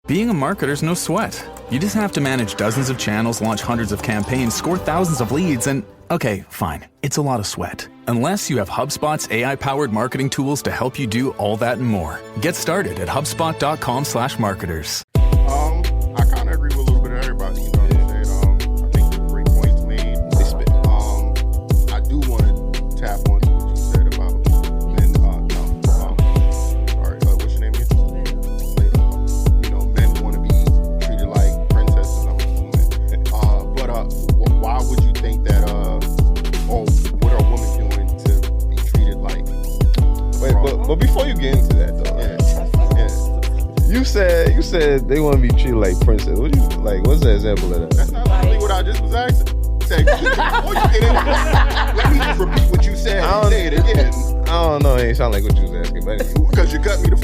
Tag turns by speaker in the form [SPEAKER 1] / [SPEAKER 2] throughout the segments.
[SPEAKER 1] Being a marketer's no sweat. You just have to manage dozens of channels, launch hundreds of campaigns, score thousands of leads, and okay, fine, it's a lot of sweat. Unless you have HubSpot's AI-powered marketing tools to help you do all that and more. Get started at HubSpot.com/marketers.
[SPEAKER 2] I kind of agree with a little bit of everybody. You know what I'm saying? I think the great points made. They spit. I do want to tap onto what you said about men. Sorry, what's your name again? Layla. You know, men want to be treated like princesses. I'm assuming. But why would you think that? Or what are women doing to be treated like?
[SPEAKER 3] Wait, but before you get into that though. Yeah. You said they want to be treated like princess. What you like? What's the example of that?
[SPEAKER 2] That's not really what I just was asking. Before you get into that, let me just repeat what you said. Say it again.
[SPEAKER 3] I don't know. It ain't sound like what you was asking, but
[SPEAKER 2] Because you cut me the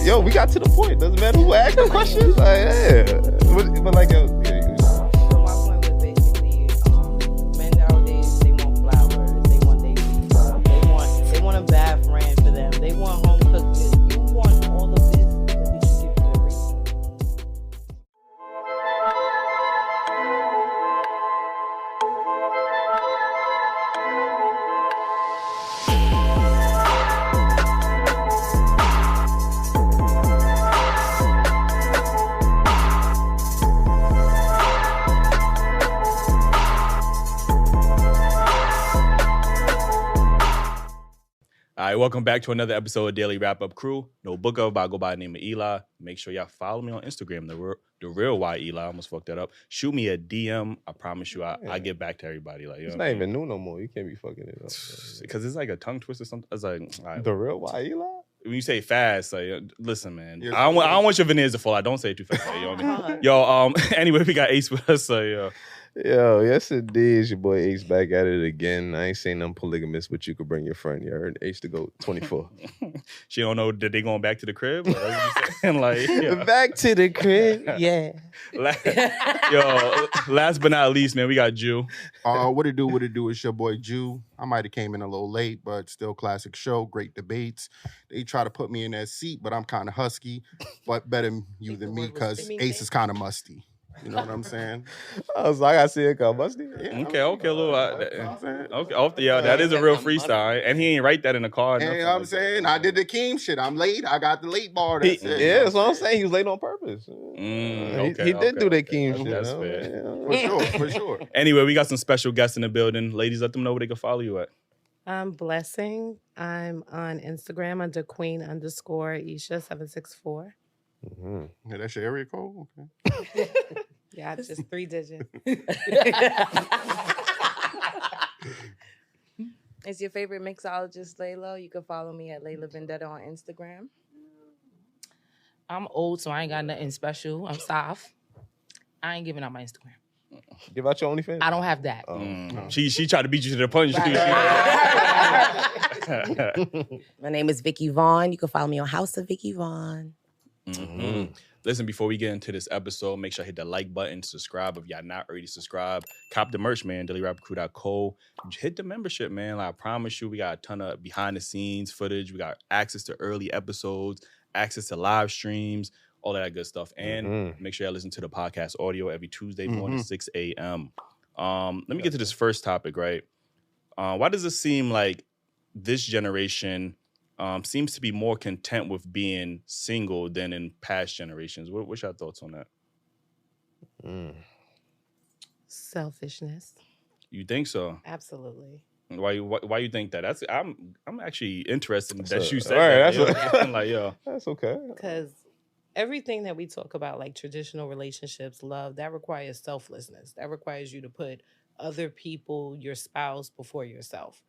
[SPEAKER 3] yo, we got to the point. Doesn't matter who asked the questions. Like, yeah, but like, yo, yeah.
[SPEAKER 4] So my point was basically, men nowadays, they want flowers, they want daily stuff, they want a bath ran for them, they want home cooked meals. You want all of this, but did you give them everything?
[SPEAKER 5] All right, welcome back to another episode of Daily Wrap Up Crew. No book of, I go by the name of Eli. Make sure y'all follow me on Instagram, the real Y Eli. I almost fucked that up. Shoot me a DM. I promise you, I get back to everybody. Like,
[SPEAKER 3] It's not even new no more. You can't be fucking it up.
[SPEAKER 5] Because it's like a tongue twister. Something. It's like all right,
[SPEAKER 3] The real Y Eli?
[SPEAKER 5] when you say fast, like listen, man.
[SPEAKER 2] Yes,
[SPEAKER 5] I don't want your veneers to fall out. Don't say it too fast. Like, you know what I mean? Yo, anyway, we got Ace with us. So
[SPEAKER 3] Yo, yes it is. Your boy Ace back at it again. I ain't saying I'm polygamous, but you could bring your friend. You heard Ace to go 24.
[SPEAKER 5] she don't know that they going back to the crib. Or that's what you saying? Like, yeah.
[SPEAKER 3] Back to the crib, yeah.
[SPEAKER 5] Yo, last but not least, man, we got Jew.
[SPEAKER 2] What it do? It's your boy Jew. I might have came in a little late, but still classic show. Great debates. They try to put me in that seat, but I'm kind of husky. But better you than me because Ace is kind of musty. You know what I'm saying?
[SPEAKER 3] I was like, I see it called musty.
[SPEAKER 2] Yeah,
[SPEAKER 5] Okay, a little.
[SPEAKER 2] okay.
[SPEAKER 5] Yeah, that is a real freestyle, and he ain't write that in the car.
[SPEAKER 2] You know what I'm saying? I did the Keem shit. I'm late. I got the late bar.
[SPEAKER 3] Yeah,
[SPEAKER 2] That's it.
[SPEAKER 3] that's what I'm saying. He was late on purpose. He did do that Keem shit.
[SPEAKER 5] That's
[SPEAKER 3] you know?
[SPEAKER 5] fair.
[SPEAKER 2] For sure.
[SPEAKER 5] Anyway, we got some special guests in the building. Ladies, let them know where they can follow you at.
[SPEAKER 6] I'm Blessing. I'm on Instagram under Queen_Isha764.
[SPEAKER 2] Yeah, that's your area code? Okay.
[SPEAKER 6] Yeah, just 3 digits.
[SPEAKER 4] Is your favorite mixologist Layla? You can follow me at Layla Vendetta on Instagram.
[SPEAKER 7] I'm old, so I ain't got nothing special. I'm soft. I ain't giving out my Instagram.
[SPEAKER 3] Give out your OnlyFans?
[SPEAKER 7] I don't have that.
[SPEAKER 5] She tried to beat you to the punch.
[SPEAKER 8] My name is Vicky Vaughn. You can follow me on House of Vicky Vaughn.
[SPEAKER 5] Mm-hmm. Listen, before we get into this episode, make sure I hit the like button, subscribe if y'all not already subscribed. Cop the merch, man, dailyrapupcrew.co. Hit the membership, man. Like, I promise you, we got a ton of behind-the-scenes footage. We got access to early episodes, access to live streams, all that good stuff. And make sure y'all listen to the podcast audio every Tuesday morning, 6 a.m. Let me get to this first topic, right? Why does it seem like this generation seems to be more content with being single than in past generations? What's your thoughts on that?
[SPEAKER 6] Selfishness.
[SPEAKER 5] You think so?
[SPEAKER 6] Absolutely.
[SPEAKER 5] Why you think that? I'm actually interested in that you said
[SPEAKER 3] right,
[SPEAKER 5] that. Like, yo.
[SPEAKER 3] That's okay.
[SPEAKER 6] Because everything that we talk about, like traditional relationships, love, that requires selflessness. That requires you to put other people, your spouse, before yourself.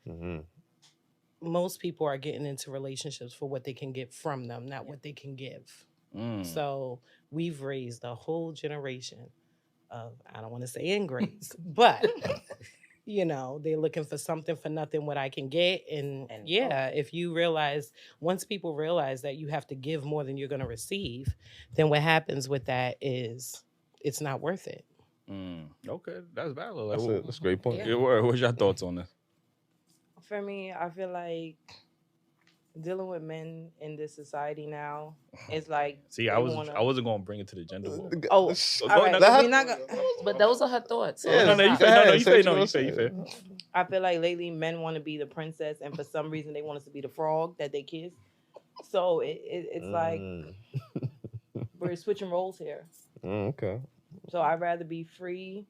[SPEAKER 6] Most people are getting into relationships for what they can get from them, not what they can give. So we've raised a whole generation of, I don't want to say ingrates, but, you know, they're looking for something for nothing, what I can get. And if you realize, once people realize that you have to give more than you're going to receive, then what happens with that is it's not worth it.
[SPEAKER 5] Okay, that's valid.
[SPEAKER 3] That's a great point.
[SPEAKER 5] Yeah. What's your thoughts on this?
[SPEAKER 4] For me, I feel like dealing with men in this society now is like
[SPEAKER 5] See, I wasn't gonna bring it to the gender war.
[SPEAKER 4] Oh, all right.
[SPEAKER 5] no,
[SPEAKER 4] We're not gonna,
[SPEAKER 7] But those are her thoughts. So
[SPEAKER 3] Yeah,
[SPEAKER 5] No, you
[SPEAKER 7] it's
[SPEAKER 5] fair.
[SPEAKER 7] not-
[SPEAKER 5] No, you
[SPEAKER 3] Say
[SPEAKER 5] fair.
[SPEAKER 3] what
[SPEAKER 5] No,
[SPEAKER 3] you
[SPEAKER 5] you fair.
[SPEAKER 4] I feel like lately men want to be the princess, and for some reason they want us to be the frog that they kiss. So it's like we're switching roles here.
[SPEAKER 3] Okay.
[SPEAKER 4] So I'd rather be free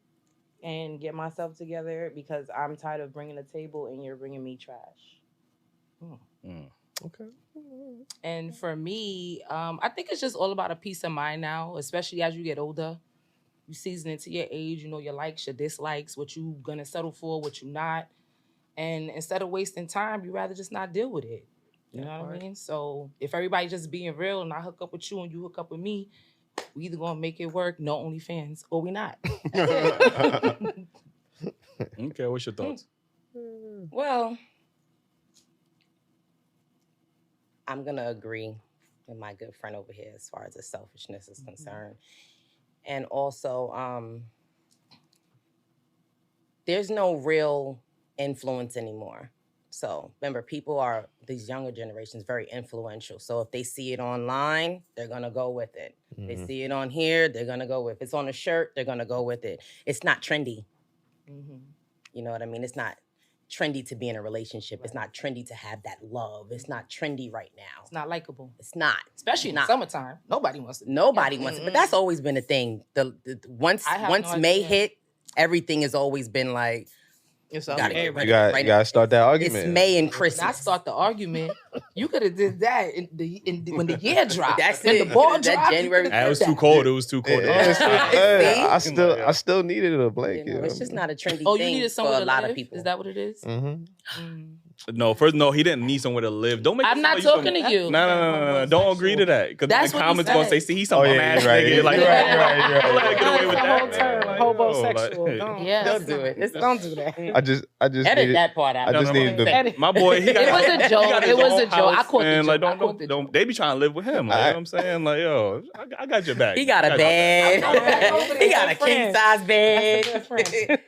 [SPEAKER 4] and get myself together because I'm tired of bringing a table and you're bringing me trash.
[SPEAKER 3] Okay.
[SPEAKER 7] And for me, I think it's just all about a peace of mind now, especially as you get older. You season into your age, you know your likes, your dislikes, what you gonna settle for, what you not. And instead of wasting time, you rather just not deal with it. You know what I mean? So if everybody just being real and I hook up with you and you hook up with me, we either gonna make it work, no OnlyFans, or we not.
[SPEAKER 5] Okay, what's your thoughts?
[SPEAKER 8] Well, I'm going to agree with my good friend over here as far as the selfishness is concerned. And also, there's no real influence anymore. So remember, these younger generations, very influential. So if they see it online, they're going to go with it. They see it on here, they're going to go with it. If it's on a shirt, they're going to go with it. It's not trendy. You know what I mean? It's not trendy to be in a relationship. Right. It's not trendy to have that love. It's not trendy right now.
[SPEAKER 7] It's not likable.
[SPEAKER 8] It's not.
[SPEAKER 7] Especially in the summertime. Nobody wants it.
[SPEAKER 8] Nobody wants it. But that's always been a thing. Once May hit, everything has always been like,
[SPEAKER 4] it's
[SPEAKER 3] you gotta start that argument.
[SPEAKER 8] It's May and Christmas.
[SPEAKER 7] Not start the argument. You could have did that when the year dropped.
[SPEAKER 8] That's
[SPEAKER 7] when
[SPEAKER 8] it.
[SPEAKER 7] the ball dropped.
[SPEAKER 5] January. It was too cold. It was too cold.
[SPEAKER 3] I still needed a blanket.
[SPEAKER 8] You know, it's just not a trendy
[SPEAKER 7] you
[SPEAKER 8] thing
[SPEAKER 7] needed
[SPEAKER 8] for a lot of people.
[SPEAKER 7] Is that what it is?
[SPEAKER 5] No, he didn't need somewhere to live. Don't make.
[SPEAKER 7] I'm not talking to you.
[SPEAKER 5] No. Don't agree to that because the comments gonna say, "See, he's some ass
[SPEAKER 3] right.
[SPEAKER 5] nigga." Like,
[SPEAKER 3] right.
[SPEAKER 5] Don't let her get away with that.
[SPEAKER 4] Term, homosexual.
[SPEAKER 8] Don't do it.
[SPEAKER 4] Don't do that.
[SPEAKER 3] I just
[SPEAKER 8] edit
[SPEAKER 3] needed,
[SPEAKER 8] that part out.
[SPEAKER 3] I just needed the.
[SPEAKER 5] My boy, he got,
[SPEAKER 7] it was a joke. It was a joke. I caught the joke.
[SPEAKER 5] Like, don't. They be trying to live with him. Like, you know what I'm saying? Like, yo, I got your back.
[SPEAKER 8] He got a bed. He got a king size bed.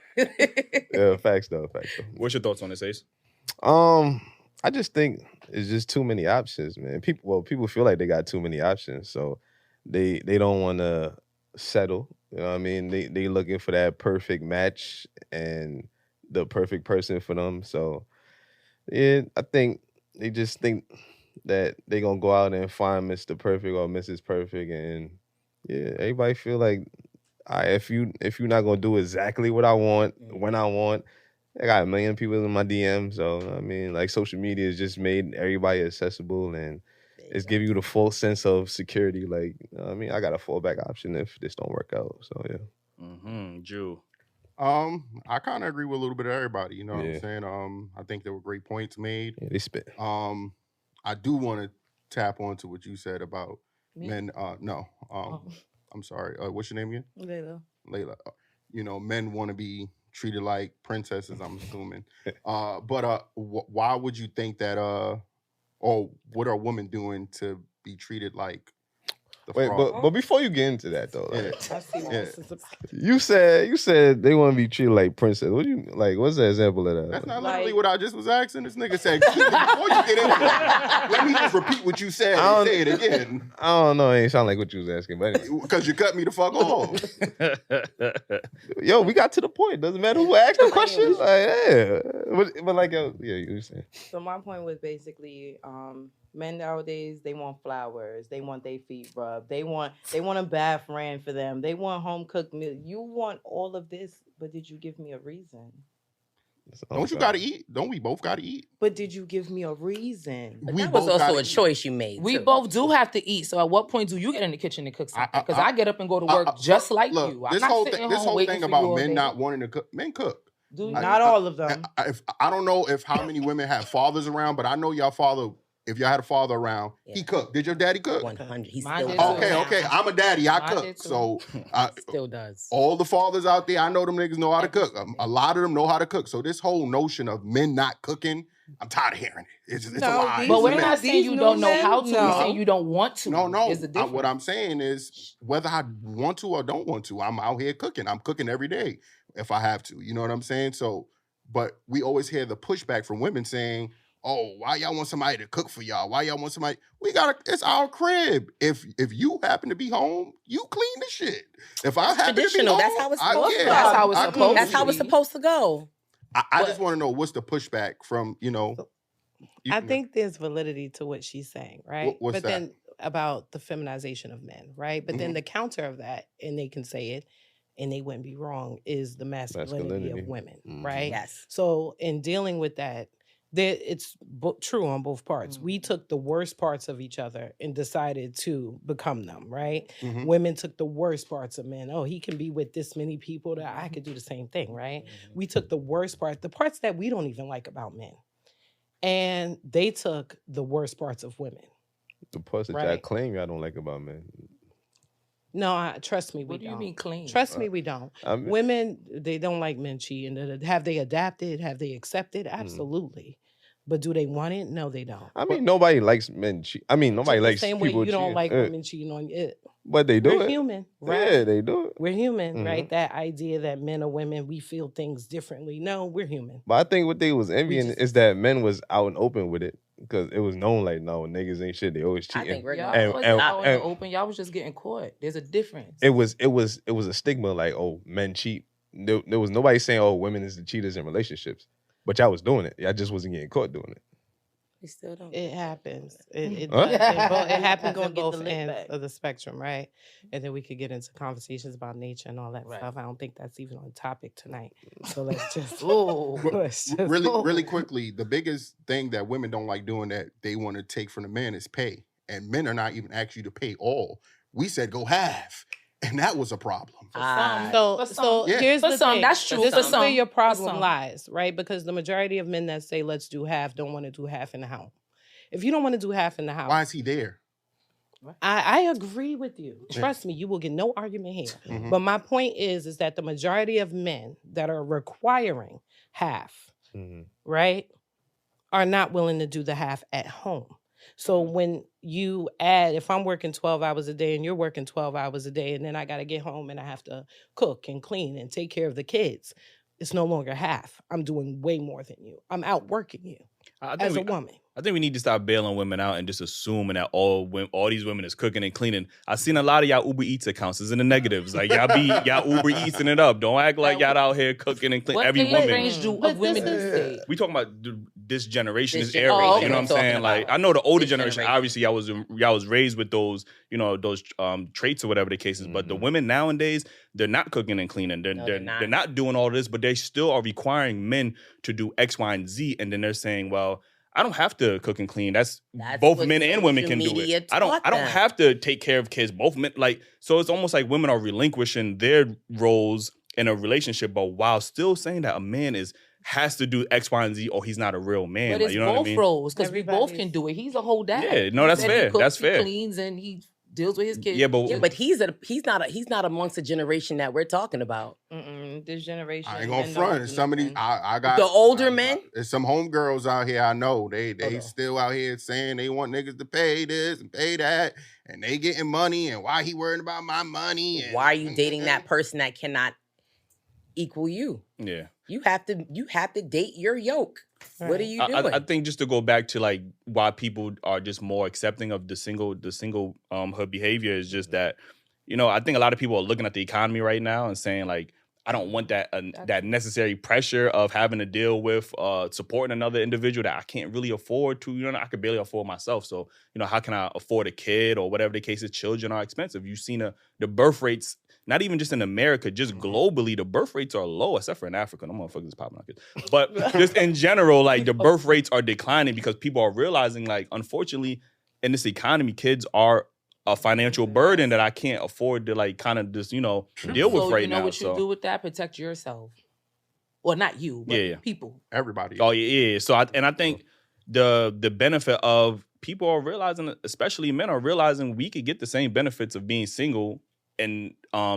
[SPEAKER 3] Yeah, facts though.
[SPEAKER 5] What's your thoughts on this, Ace?
[SPEAKER 3] I just think it's just too many options, man. People feel like they got too many options, so they don't want to settle. You know what I mean? They looking for that perfect match and the perfect person for them. So yeah, I think they just think that they gonna go out and find Mr. Perfect or Mrs. Perfect, and yeah, everybody feel like, if you're not gonna do exactly what I want when I want. I got 1 million people in my DM, so I mean, like, social media has just made everybody accessible, and it's giving you the full sense of security. Like, you know what I mean, I got a fallback option if this don't work out. So yeah.
[SPEAKER 5] Jew.
[SPEAKER 2] I kind of agree with a little bit of everybody. You know what I'm saying? I think there were great points made.
[SPEAKER 3] Yeah, they spit.
[SPEAKER 2] I do want to tap onto what you said about men. No. I'm sorry. What's your name again? Layla. You know, men want to be treated like princesses, I'm assuming. But why would you think that, or what are women doing to be treated like the frog?
[SPEAKER 3] But before you get into that though, like, you said they want to be treated like princess. What do you like? What's the example of that?
[SPEAKER 2] That's not literally what I just was asking. This nigga said, before you get into it, let me just repeat what you said and say it again.
[SPEAKER 3] I don't know. It ain't sound like what you was asking, but
[SPEAKER 2] because you cut me the fuck off.
[SPEAKER 3] Yo, we got to the point. Doesn't matter who asked the question. Like, yeah, but like, you were saying.
[SPEAKER 4] So my point was basically, men nowadays, they want flowers. They want their feet rubbed. They want a bath ran for them. They want home cooked meal. You want all of this, but did you give me a reason?
[SPEAKER 2] Don't you gotta eat? Don't we both gotta eat?
[SPEAKER 4] But did you give me a reason?
[SPEAKER 8] But that was also a choice you made.
[SPEAKER 7] We both do have to eat. So at what point do you get in the kitchen and cook something? Because I get up and go to work just like you. I'm
[SPEAKER 2] this
[SPEAKER 7] not
[SPEAKER 2] whole
[SPEAKER 7] sitting
[SPEAKER 2] this
[SPEAKER 7] home
[SPEAKER 2] whole
[SPEAKER 7] waiting
[SPEAKER 2] thing
[SPEAKER 7] for
[SPEAKER 2] about
[SPEAKER 7] you
[SPEAKER 2] men not wanting to cook. Men cook.
[SPEAKER 4] Not all of them.
[SPEAKER 2] I don't know if how many women have fathers around, but I know y'all father. If y'all had a father around, he cooked. Did your daddy cook?
[SPEAKER 8] 100. He
[SPEAKER 7] Mine
[SPEAKER 8] still
[SPEAKER 7] did
[SPEAKER 8] does.
[SPEAKER 2] Okay. I'm a daddy. I
[SPEAKER 7] Mine
[SPEAKER 2] cook.
[SPEAKER 7] did too.
[SPEAKER 2] So
[SPEAKER 8] Still does.
[SPEAKER 2] all the fathers out there, I know them niggas know how to cook. A lot of them know how to cook. So this whole notion of men not cooking, I'm tired of hearing it. It's a lie.
[SPEAKER 7] But we're
[SPEAKER 2] It's a
[SPEAKER 7] not
[SPEAKER 2] myth.
[SPEAKER 7] saying you don't know how to. We're saying you don't want to.
[SPEAKER 2] No.
[SPEAKER 7] Is the difference.
[SPEAKER 2] What I'm saying is whether I want to or don't want to, I'm out here cooking. I'm cooking every day if I have to. You know what I'm saying? So, but we always hear the pushback from women saying, oh, why y'all want somebody to cook for y'all? Why y'all want somebody? It's our crib. If you happen to be home, you clean the shit. If I happen to be
[SPEAKER 8] Traditional.
[SPEAKER 2] home,
[SPEAKER 8] That's how it's supposed to go.
[SPEAKER 7] That's how it's
[SPEAKER 2] I
[SPEAKER 7] supposed
[SPEAKER 2] clean
[SPEAKER 7] to
[SPEAKER 8] That's
[SPEAKER 2] the
[SPEAKER 8] how
[SPEAKER 2] shit.
[SPEAKER 8] it's supposed to go.
[SPEAKER 2] I just want to know what's the pushback from,
[SPEAKER 6] I think there's validity to what she's saying, right?
[SPEAKER 2] What's
[SPEAKER 6] but
[SPEAKER 2] that?
[SPEAKER 6] then about the feminization of men, right? But then the counter of that, and they can say it, and they wouldn't be wrong, is the masculinity of women, right?
[SPEAKER 8] Yes.
[SPEAKER 6] So in dealing with that, it's true on both parts. We took the worst parts of each other and decided to become them, right? Women took the worst parts of men. Oh, he can be with this many people that I could do the same thing, right? We took the worst parts, the parts that we don't even like about men. And they took the worst parts of women.
[SPEAKER 3] The parts that y'all claim y'all don't like about men.
[SPEAKER 6] No, trust me, we don't.
[SPEAKER 7] What do you mean clean?
[SPEAKER 6] Trust me, we don't. Women, they don't like men cheating. Have they adapted? Have they accepted? Absolutely. But do they want it? No, they don't.
[SPEAKER 3] I mean, nobody likes men cheat. I mean, nobody likes
[SPEAKER 6] same
[SPEAKER 3] people
[SPEAKER 6] way you don't
[SPEAKER 3] cheating.
[SPEAKER 6] like women cheating on you.
[SPEAKER 3] But they do
[SPEAKER 6] We're
[SPEAKER 3] it.
[SPEAKER 6] human, right?
[SPEAKER 3] Yeah, they do it.
[SPEAKER 6] We're human, right? That idea that men or women, we feel things differently. No, we're human.
[SPEAKER 3] But I think what they was envying is that men was out and open with it. Because it was known like, no, niggas ain't shit. They always cheating.
[SPEAKER 8] I think we're
[SPEAKER 7] Y'all wasn't out in the open. Y'all was just getting caught. There's a difference.
[SPEAKER 3] It was a stigma like, oh, men cheat. There was nobody saying, oh, women is the cheaters in relationships. But y'all was doing it. Y'all just wasn't getting caught doing it.
[SPEAKER 8] We still don't.
[SPEAKER 6] It happens. It
[SPEAKER 3] Huh?
[SPEAKER 6] happens on
[SPEAKER 8] Get the
[SPEAKER 6] both
[SPEAKER 8] lip
[SPEAKER 6] ends
[SPEAKER 8] back.
[SPEAKER 6] of the spectrum, right? And then we could get into conversations about nature and all that stuff. I don't think that's even on topic tonight. So let's just,
[SPEAKER 2] really quickly, the biggest thing that women don't like doing that they want to take from the men is pay. And men are not even asking you to pay all. We said go half. And that was a problem.
[SPEAKER 6] So here's the thing.
[SPEAKER 7] That's true.
[SPEAKER 6] This
[SPEAKER 7] For
[SPEAKER 6] is where
[SPEAKER 7] some.
[SPEAKER 6] your problem lies, right? Because the majority of men that say let's do half don't want to do half in the house. If you don't want to do half in the house,
[SPEAKER 2] why is he there?
[SPEAKER 6] I agree with you. Trust me, you will get no argument here. But my point is that the majority of men that are requiring half, right, are not willing to do the half at home. So when you add, if I'm working 12 hours a day and you're working 12 hours a day, and then I got to get home and I have to cook and clean and take care of the kids, it's no longer half. I'm doing way more than you. I'm outworking you as a woman.
[SPEAKER 5] I think we need to stop bailing women out and just assuming that all these women is cooking and cleaning. I've seen a lot of y'all Uber Eats accounts. It's in the negatives. Like y'all Uber Eatsing it up. Don't act like y'all out here cooking and cleaning. Every woman.
[SPEAKER 7] Of women these days?
[SPEAKER 5] We talking about this generation, this
[SPEAKER 8] generation.
[SPEAKER 5] era.
[SPEAKER 8] Oh,
[SPEAKER 5] You know what I'm saying?
[SPEAKER 8] about.
[SPEAKER 5] Like I know the older
[SPEAKER 8] This
[SPEAKER 5] generation. Obviously, y'all was raised with those traits or whatever the case is. But the women nowadays, they're not cooking and cleaning. They're not doing all this, but they still are requiring men to do X, Y, and Z. And then they're saying, well, I don't have to cook and clean. That's both
[SPEAKER 8] what
[SPEAKER 5] men and women can do
[SPEAKER 8] media
[SPEAKER 5] it. I don't
[SPEAKER 8] taught them.
[SPEAKER 5] have to take care of kids. Both men, so it's almost like women are relinquishing their roles in a relationship, but while still saying that a man has to do X, Y, and Z, or he's not a real man.
[SPEAKER 7] But it's
[SPEAKER 5] you know
[SPEAKER 7] both
[SPEAKER 5] what I mean?
[SPEAKER 7] roles, because we both can do it. He's a whole dad.
[SPEAKER 5] Yeah, no, that's
[SPEAKER 7] He
[SPEAKER 5] fair.
[SPEAKER 7] cooks,
[SPEAKER 5] That's fair.
[SPEAKER 7] He cleans and he deals with his kids.
[SPEAKER 5] Yeah, but
[SPEAKER 8] he's not amongst the generation that we're talking about.
[SPEAKER 6] This generation.
[SPEAKER 2] I ain't gonna front. Some of these, I got
[SPEAKER 8] the older men.
[SPEAKER 2] There's some homegirls out here I know. They still out here saying they want niggas to pay this and pay that, and they getting money. And why he worrying about my money? And,
[SPEAKER 8] why are you dating that person that cannot equal you?
[SPEAKER 5] Yeah,
[SPEAKER 8] you have to date your yoke. Right. What are you doing?
[SPEAKER 5] I think just to go back to like why people are just more accepting of the single her behavior is just that, I think a lot of people are looking at the economy right now and saying like, I don't want that necessary pressure of having to deal with supporting another individual that I can't really afford to. I could barely afford myself. So, how can I afford a kid or whatever the case is? Children are expensive. You've seen the birth rates, not even just in America, just globally, the birth rates are low, except for in Africa. No motherfuckers is popping out kids. But just in general, like the birth rates are declining because people are realizing, like, unfortunately, in this economy, kids are a financial burden that I can't afford to like kind of just, deal with right now.
[SPEAKER 7] What you do with that? Protect yourself. Well, not you, but people.
[SPEAKER 2] Everybody.
[SPEAKER 5] Oh, yeah. So I think the benefit of people are realizing, especially men are realizing we could get the same benefits of being single and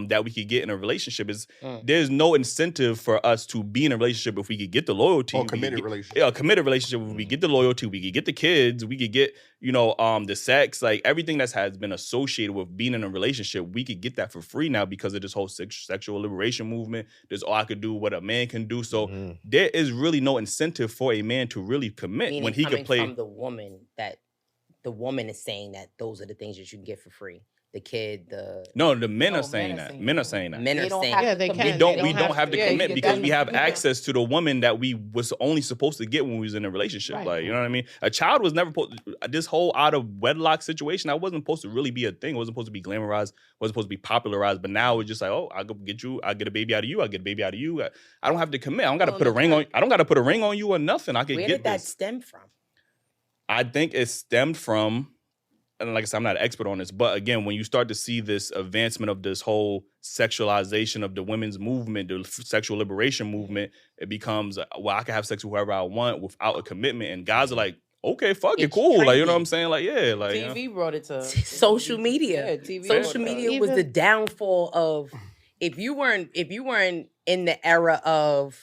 [SPEAKER 5] that we could get in a relationship is there's no incentive for us to be in a relationship if we could get the loyalty.
[SPEAKER 2] Or committed relationship.
[SPEAKER 5] Yeah, a committed relationship. If we get the loyalty, we could get the kids, we could get, the sex, like everything that has been associated with being in a relationship, we could get that for free now because of this whole sexual liberation movement. There's all I could do what a man can do. So there is really no incentive for a man to really commit.
[SPEAKER 8] Meaning
[SPEAKER 5] when he can play
[SPEAKER 8] from the woman, that the woman is saying that those are the things that you can get for free. The kid, the
[SPEAKER 5] men are saying that. Men are saying that.
[SPEAKER 8] Men are saying
[SPEAKER 6] Yeah, they can.
[SPEAKER 5] We don't have to commit because we have access to the woman that we was only supposed to get when we was in a relationship.
[SPEAKER 6] Right.
[SPEAKER 5] Like, you know what I mean? A child was never this whole out of wedlock situation. That wasn't supposed to really be a thing. It wasn't supposed to be glamorized. Wasn't supposed to be popularized. But now it's just like, oh, I'll go get you. I'll get a baby out of you. I'll get a baby out of you. I don't have to commit. I don't got to put a ring on. I don't got to put a ring on you or nothing. I can
[SPEAKER 8] Where
[SPEAKER 5] get
[SPEAKER 8] did that
[SPEAKER 5] this.
[SPEAKER 8] stem from?
[SPEAKER 5] I think it stemmed from. And like I said, I'm not an expert on this, but again, when you start to see this advancement of this whole sexualization of the women's movement, the sexual liberation movement, it becomes, well, I can have sex with whoever I want without a commitment. And guys are like, okay, fuck it, cool. Like, you know what I'm saying? Like, yeah. Like,
[SPEAKER 6] TV brought it to
[SPEAKER 8] social media.
[SPEAKER 6] Yeah, TV
[SPEAKER 8] Social media was the downfall of if you weren't in the era of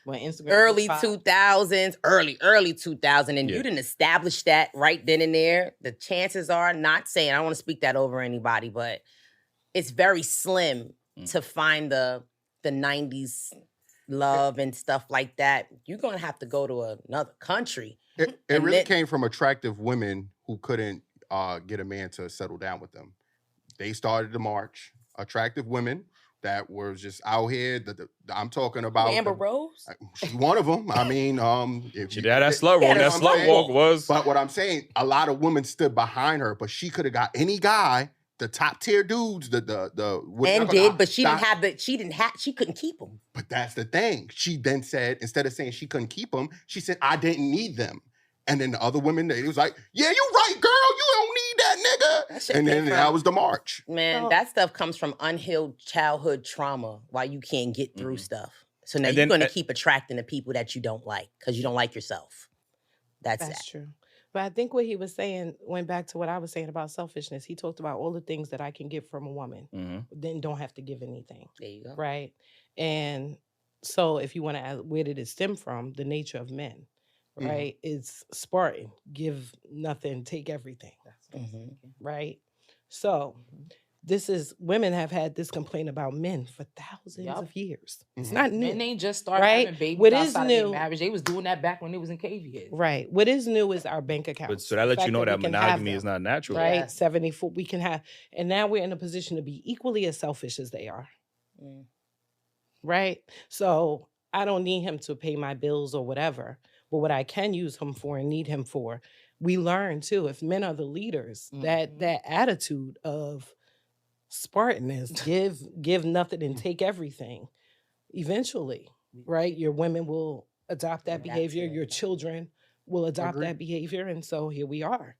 [SPEAKER 6] when Instagram
[SPEAKER 8] early 2000s, early 2000, and you didn't establish that right then and there, the chances are, not saying I don't want to speak that over anybody, but it's very slim to find the 90s love and stuff like that. You're gonna have to go to another country.
[SPEAKER 2] It really came from attractive women who couldn't get a man to settle down with them. They started the march. Attractive women that was just out here. I'm talking about
[SPEAKER 8] Amber Rose.
[SPEAKER 2] She's one of them. I mean, if
[SPEAKER 5] she had that slut walk. That slut walk was.
[SPEAKER 2] But what I'm saying, a lot of women stood behind her, but she could have got any guy, the top tier dudes, but she couldn't keep them.
[SPEAKER 5] Mm-hmm.
[SPEAKER 2] But that's the thing. She then said, instead of saying she couldn't keep them, she said, I didn't need them. And then the other women, it was like, yeah, you right, girl. You don't need that nigga. And then that was the march.
[SPEAKER 8] Man, that stuff comes from unhealed childhood trauma why you can't get through stuff. So now you're going to keep attracting the people that you don't like because you don't like yourself. That's
[SPEAKER 6] true. But I think what he was saying went back to what I was saying about selfishness. He talked about all the things that I can get from a woman, then don't have to give anything.
[SPEAKER 8] There you go.
[SPEAKER 6] Right? And so if you want to ask, where did it stem from? The nature of men. Right? It's Spartan. Give nothing, take everything. Right? So women have had this complaint about men for thousands of years. It's not new.
[SPEAKER 7] Men ain't just started having babies
[SPEAKER 6] what
[SPEAKER 7] outside
[SPEAKER 6] is
[SPEAKER 7] of
[SPEAKER 6] new?
[SPEAKER 7] their marriage. They was doing that back when they was in cave years.
[SPEAKER 6] Right. What is new is our bank account.
[SPEAKER 5] But so that lets you know that monogamy is not natural.
[SPEAKER 6] Right?
[SPEAKER 7] Yeah.
[SPEAKER 6] 74, we can have, and now we're in a position to be equally as selfish as they are. Right? So I don't need him to pay my bills or whatever. But what I can use him for and need him for, we learn too, if men are the leaders, that attitude of Spartanness, give nothing and take everything, eventually, right? Your women will adopt that behavior. Your children will adopt that behavior. And so here we are.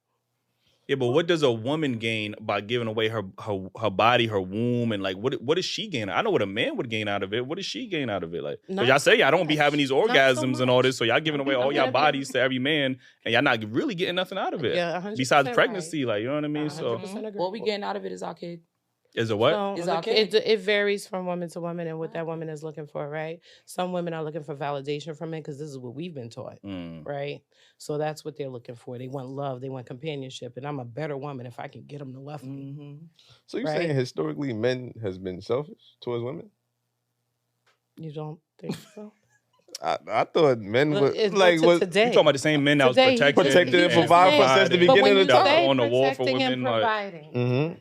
[SPEAKER 5] Yeah, but what does a woman gain by giving away her body, her womb, and like what does she gain? I know what a man would gain out of it. What does she gain out of it? Like, y'all say y'all don't be having these orgasms and all this, so y'all giving away all y'all bodies to every man, and y'all not really getting nothing out of it.
[SPEAKER 6] Yeah,
[SPEAKER 5] besides pregnancy, like, you know what I mean? So
[SPEAKER 7] what we getting out of it is our kid.
[SPEAKER 5] Is it what?
[SPEAKER 6] So, it varies from woman to woman and what that woman is looking for, right? Some women are looking for validation from men because this is what we've been taught, right? So that's what they're looking for. They want love. They want companionship. And I'm a better woman if I can get them to love me.
[SPEAKER 3] So you're saying historically men has been selfish towards women?
[SPEAKER 6] You don't think so?
[SPEAKER 3] I thought men were
[SPEAKER 6] today.
[SPEAKER 5] You talking about the same men that was
[SPEAKER 3] protected and provided for us since the beginning of the time.
[SPEAKER 5] On the wall for women.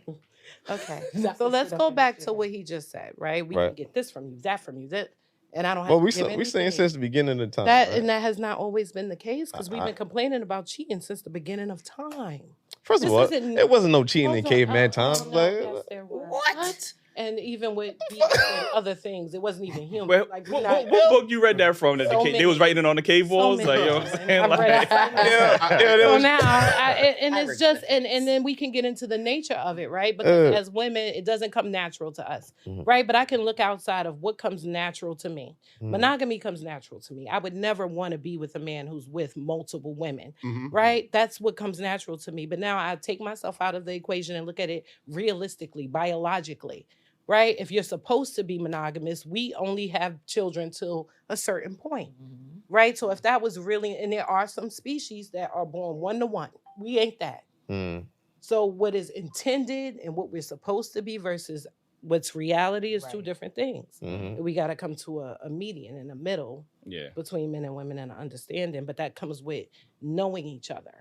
[SPEAKER 6] Okay, so let's go back to what he just said, right? We can get this from you, that from you, that, and I don't have to give anything.
[SPEAKER 3] We're saying since the beginning of the time.
[SPEAKER 6] And that has not always been the case because we've been complaining about cheating since the beginning of time.
[SPEAKER 3] First of all, it wasn't no cheating in caveman times.
[SPEAKER 6] Yes, there was.
[SPEAKER 8] What?
[SPEAKER 6] And even with beats and other things, it wasn't even human.
[SPEAKER 5] Well,
[SPEAKER 6] Like,
[SPEAKER 5] what book you read that from? That they was writing it on the cave walls? Like, you know what I'm saying?
[SPEAKER 6] I've read
[SPEAKER 5] Like,
[SPEAKER 6] so now, and it's just, and then we can get into the nature of it, right? Because as women, it doesn't come natural to us, right? But I can look outside of what comes natural to me. Monogamy comes natural to me. I would never want to be with a man who's with multiple women, right? That's what comes natural to me. But now I take myself out of the equation and look at it realistically, biologically, right? If you're supposed to be monogamous, we only have children till a certain point, right? So if that was really, and there are some species that are born 1-to-1, we ain't that. So what is intended and what we're supposed to be versus what's reality is two different things. We got to come to a median in the middle between men and women and understanding, but that comes with knowing each other.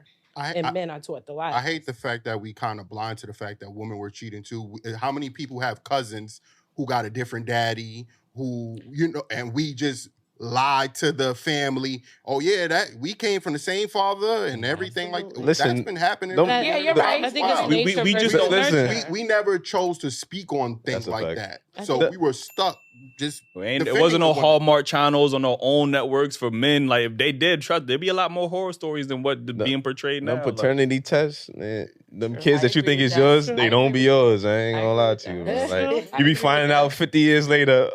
[SPEAKER 6] Men are taught the lie.
[SPEAKER 2] I hate the fact that we kind of blind to the fact that women were cheating too. How many people have cousins who got a different daddy, who, you know, and we just lied to the family. Oh yeah, that we came from the same father and everything. Like
[SPEAKER 3] listen,
[SPEAKER 2] that's been happening.
[SPEAKER 7] Yeah, you're right.
[SPEAKER 6] I think it's nature
[SPEAKER 5] we just
[SPEAKER 6] versus
[SPEAKER 3] listen.
[SPEAKER 6] nurture.
[SPEAKER 2] We never chose to speak on things like that. So we were stuck. Just
[SPEAKER 5] it wasn't no Hallmark channels or no own networks for men. Like if they did, trust there'd be a lot more horror stories than what being portrayed now.
[SPEAKER 3] Paternity tests, man, them kids that you think is yours, they don't be yours. I ain't gonna lie to you. Man. Like you be finding out 50 years later.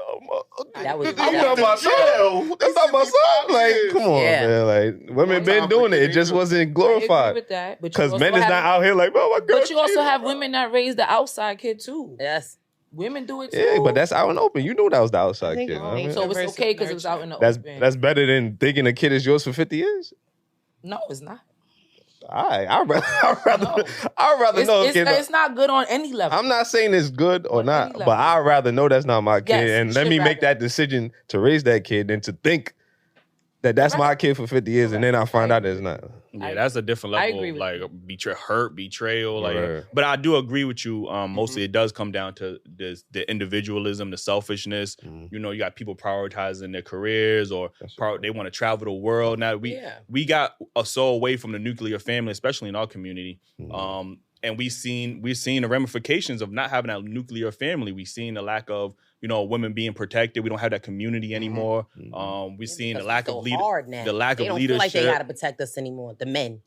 [SPEAKER 8] That was
[SPEAKER 3] I'm not my son. That's not my son. Like, come on, man. Like, women been doing it. It just wasn't glorified.
[SPEAKER 7] With that,
[SPEAKER 3] because men is not out here like, oh my God.
[SPEAKER 7] But you also have women that raise the outside kid too.
[SPEAKER 8] Yes.
[SPEAKER 7] Women do it too.
[SPEAKER 3] Yeah, but that's out and open. You knew that was the outside kid.
[SPEAKER 7] So it's okay because it was out in the open.
[SPEAKER 3] That's better than thinking a kid is yours for 50 years?
[SPEAKER 7] No, it's not.
[SPEAKER 3] I'd rather know.
[SPEAKER 7] It's not good on any level.
[SPEAKER 3] I'm not saying it's good or not, but I'd rather know that's not my kid and let me make that decision to raise that kid than to think that that's my kid for 50 years and then I find out it's not.
[SPEAKER 5] Yeah, that's a different level of like betrayal. Like, but I do agree with you. Mostly it does come down to the individualism, the selfishness. You know, you got people prioritizing their careers or they want to travel the world. Now we got so away from the nuclear family, especially in our community. And we've seen the ramifications of not having a nuclear family. We've seen the lack of, you know, women being protected. We don't have that community anymore. We've seen the lack of leadership.
[SPEAKER 8] They don't feel like they got to protect us anymore. The men,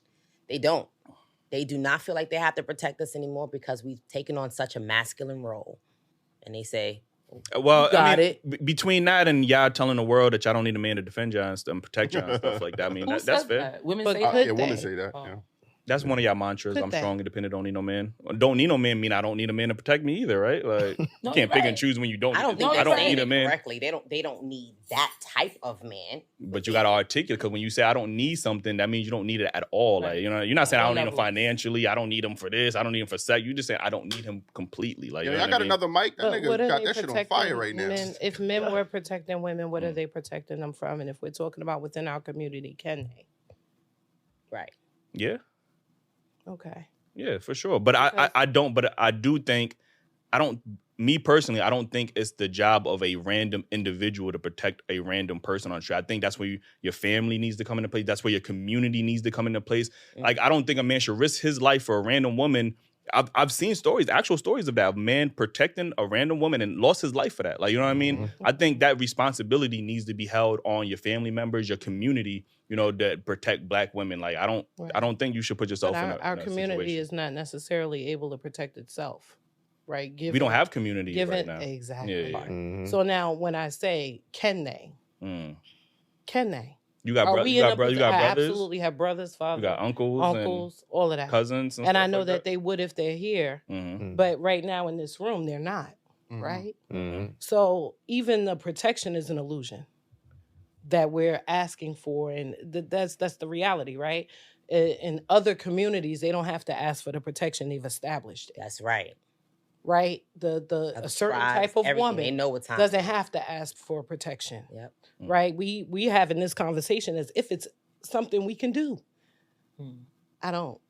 [SPEAKER 8] they don't. They do not feel like they have to protect us anymore because we've taken on such a masculine role. And they say,
[SPEAKER 5] well, between that and y'all telling the world that y'all don't need a man to defend y'all and protect y'all and stuff like that, I mean, that's fair.
[SPEAKER 7] That? Women say
[SPEAKER 2] that? Yeah, women say that, yeah.
[SPEAKER 5] That's one of y'all mantras. I'm strong, independent, don't need no man. Don't need no man mean I don't need a man to protect me either, right? Like you can't pick and choose when you don't.
[SPEAKER 8] I don't need a man. Correctly, they don't need that type of man.
[SPEAKER 5] But you got to articulate because when you say I don't need something, that means you don't need it at all. Like you're not saying I don't need him financially. I don't need him for this. I don't need him for sex. You just saying I don't need him completely. Like
[SPEAKER 2] I got another mic. That nigga got that shit on fire right now.
[SPEAKER 6] If men were protecting women, what are they protecting them from? And if we're talking about within our community, can they?
[SPEAKER 8] Right.
[SPEAKER 5] Yeah.
[SPEAKER 6] Okay.
[SPEAKER 5] Yeah, for sure. But I do think me personally, I don't think it's the job of a random individual to protect a random person on the street. I think that's where your family needs to come into place. That's where your community needs to come into place. Like, I don't think a man should risk his life for a random woman. I've seen actual stories of that, of a man protecting a random woman and lost his life for that. Like, you know what I mean? I think that responsibility needs to be held on your family members, your community, you know, that protect Black women. Like, I don't think you should put yourself in our
[SPEAKER 6] community
[SPEAKER 5] situation.
[SPEAKER 6] Is not necessarily able to protect itself, right?
[SPEAKER 5] We don't have community right now.
[SPEAKER 6] Exactly. Yeah. So now when I say, can they? Can they?
[SPEAKER 5] You got brothers?
[SPEAKER 6] I absolutely have brothers, fathers.
[SPEAKER 5] You got uncles,
[SPEAKER 6] all of that.
[SPEAKER 5] Cousins.
[SPEAKER 6] And I know that they would if they're here. But right now in this room, they're not, right? So even the protection is an illusion that we're asking for. And that's the reality, right? In other communities, they don't have to ask for the protection they've established.
[SPEAKER 8] That's right.
[SPEAKER 6] Right? A certain type of woman
[SPEAKER 8] they know what time
[SPEAKER 6] doesn't have to ask for protection.
[SPEAKER 8] Yep.
[SPEAKER 6] Right? We having this conversation as if it's something we can do. I don't.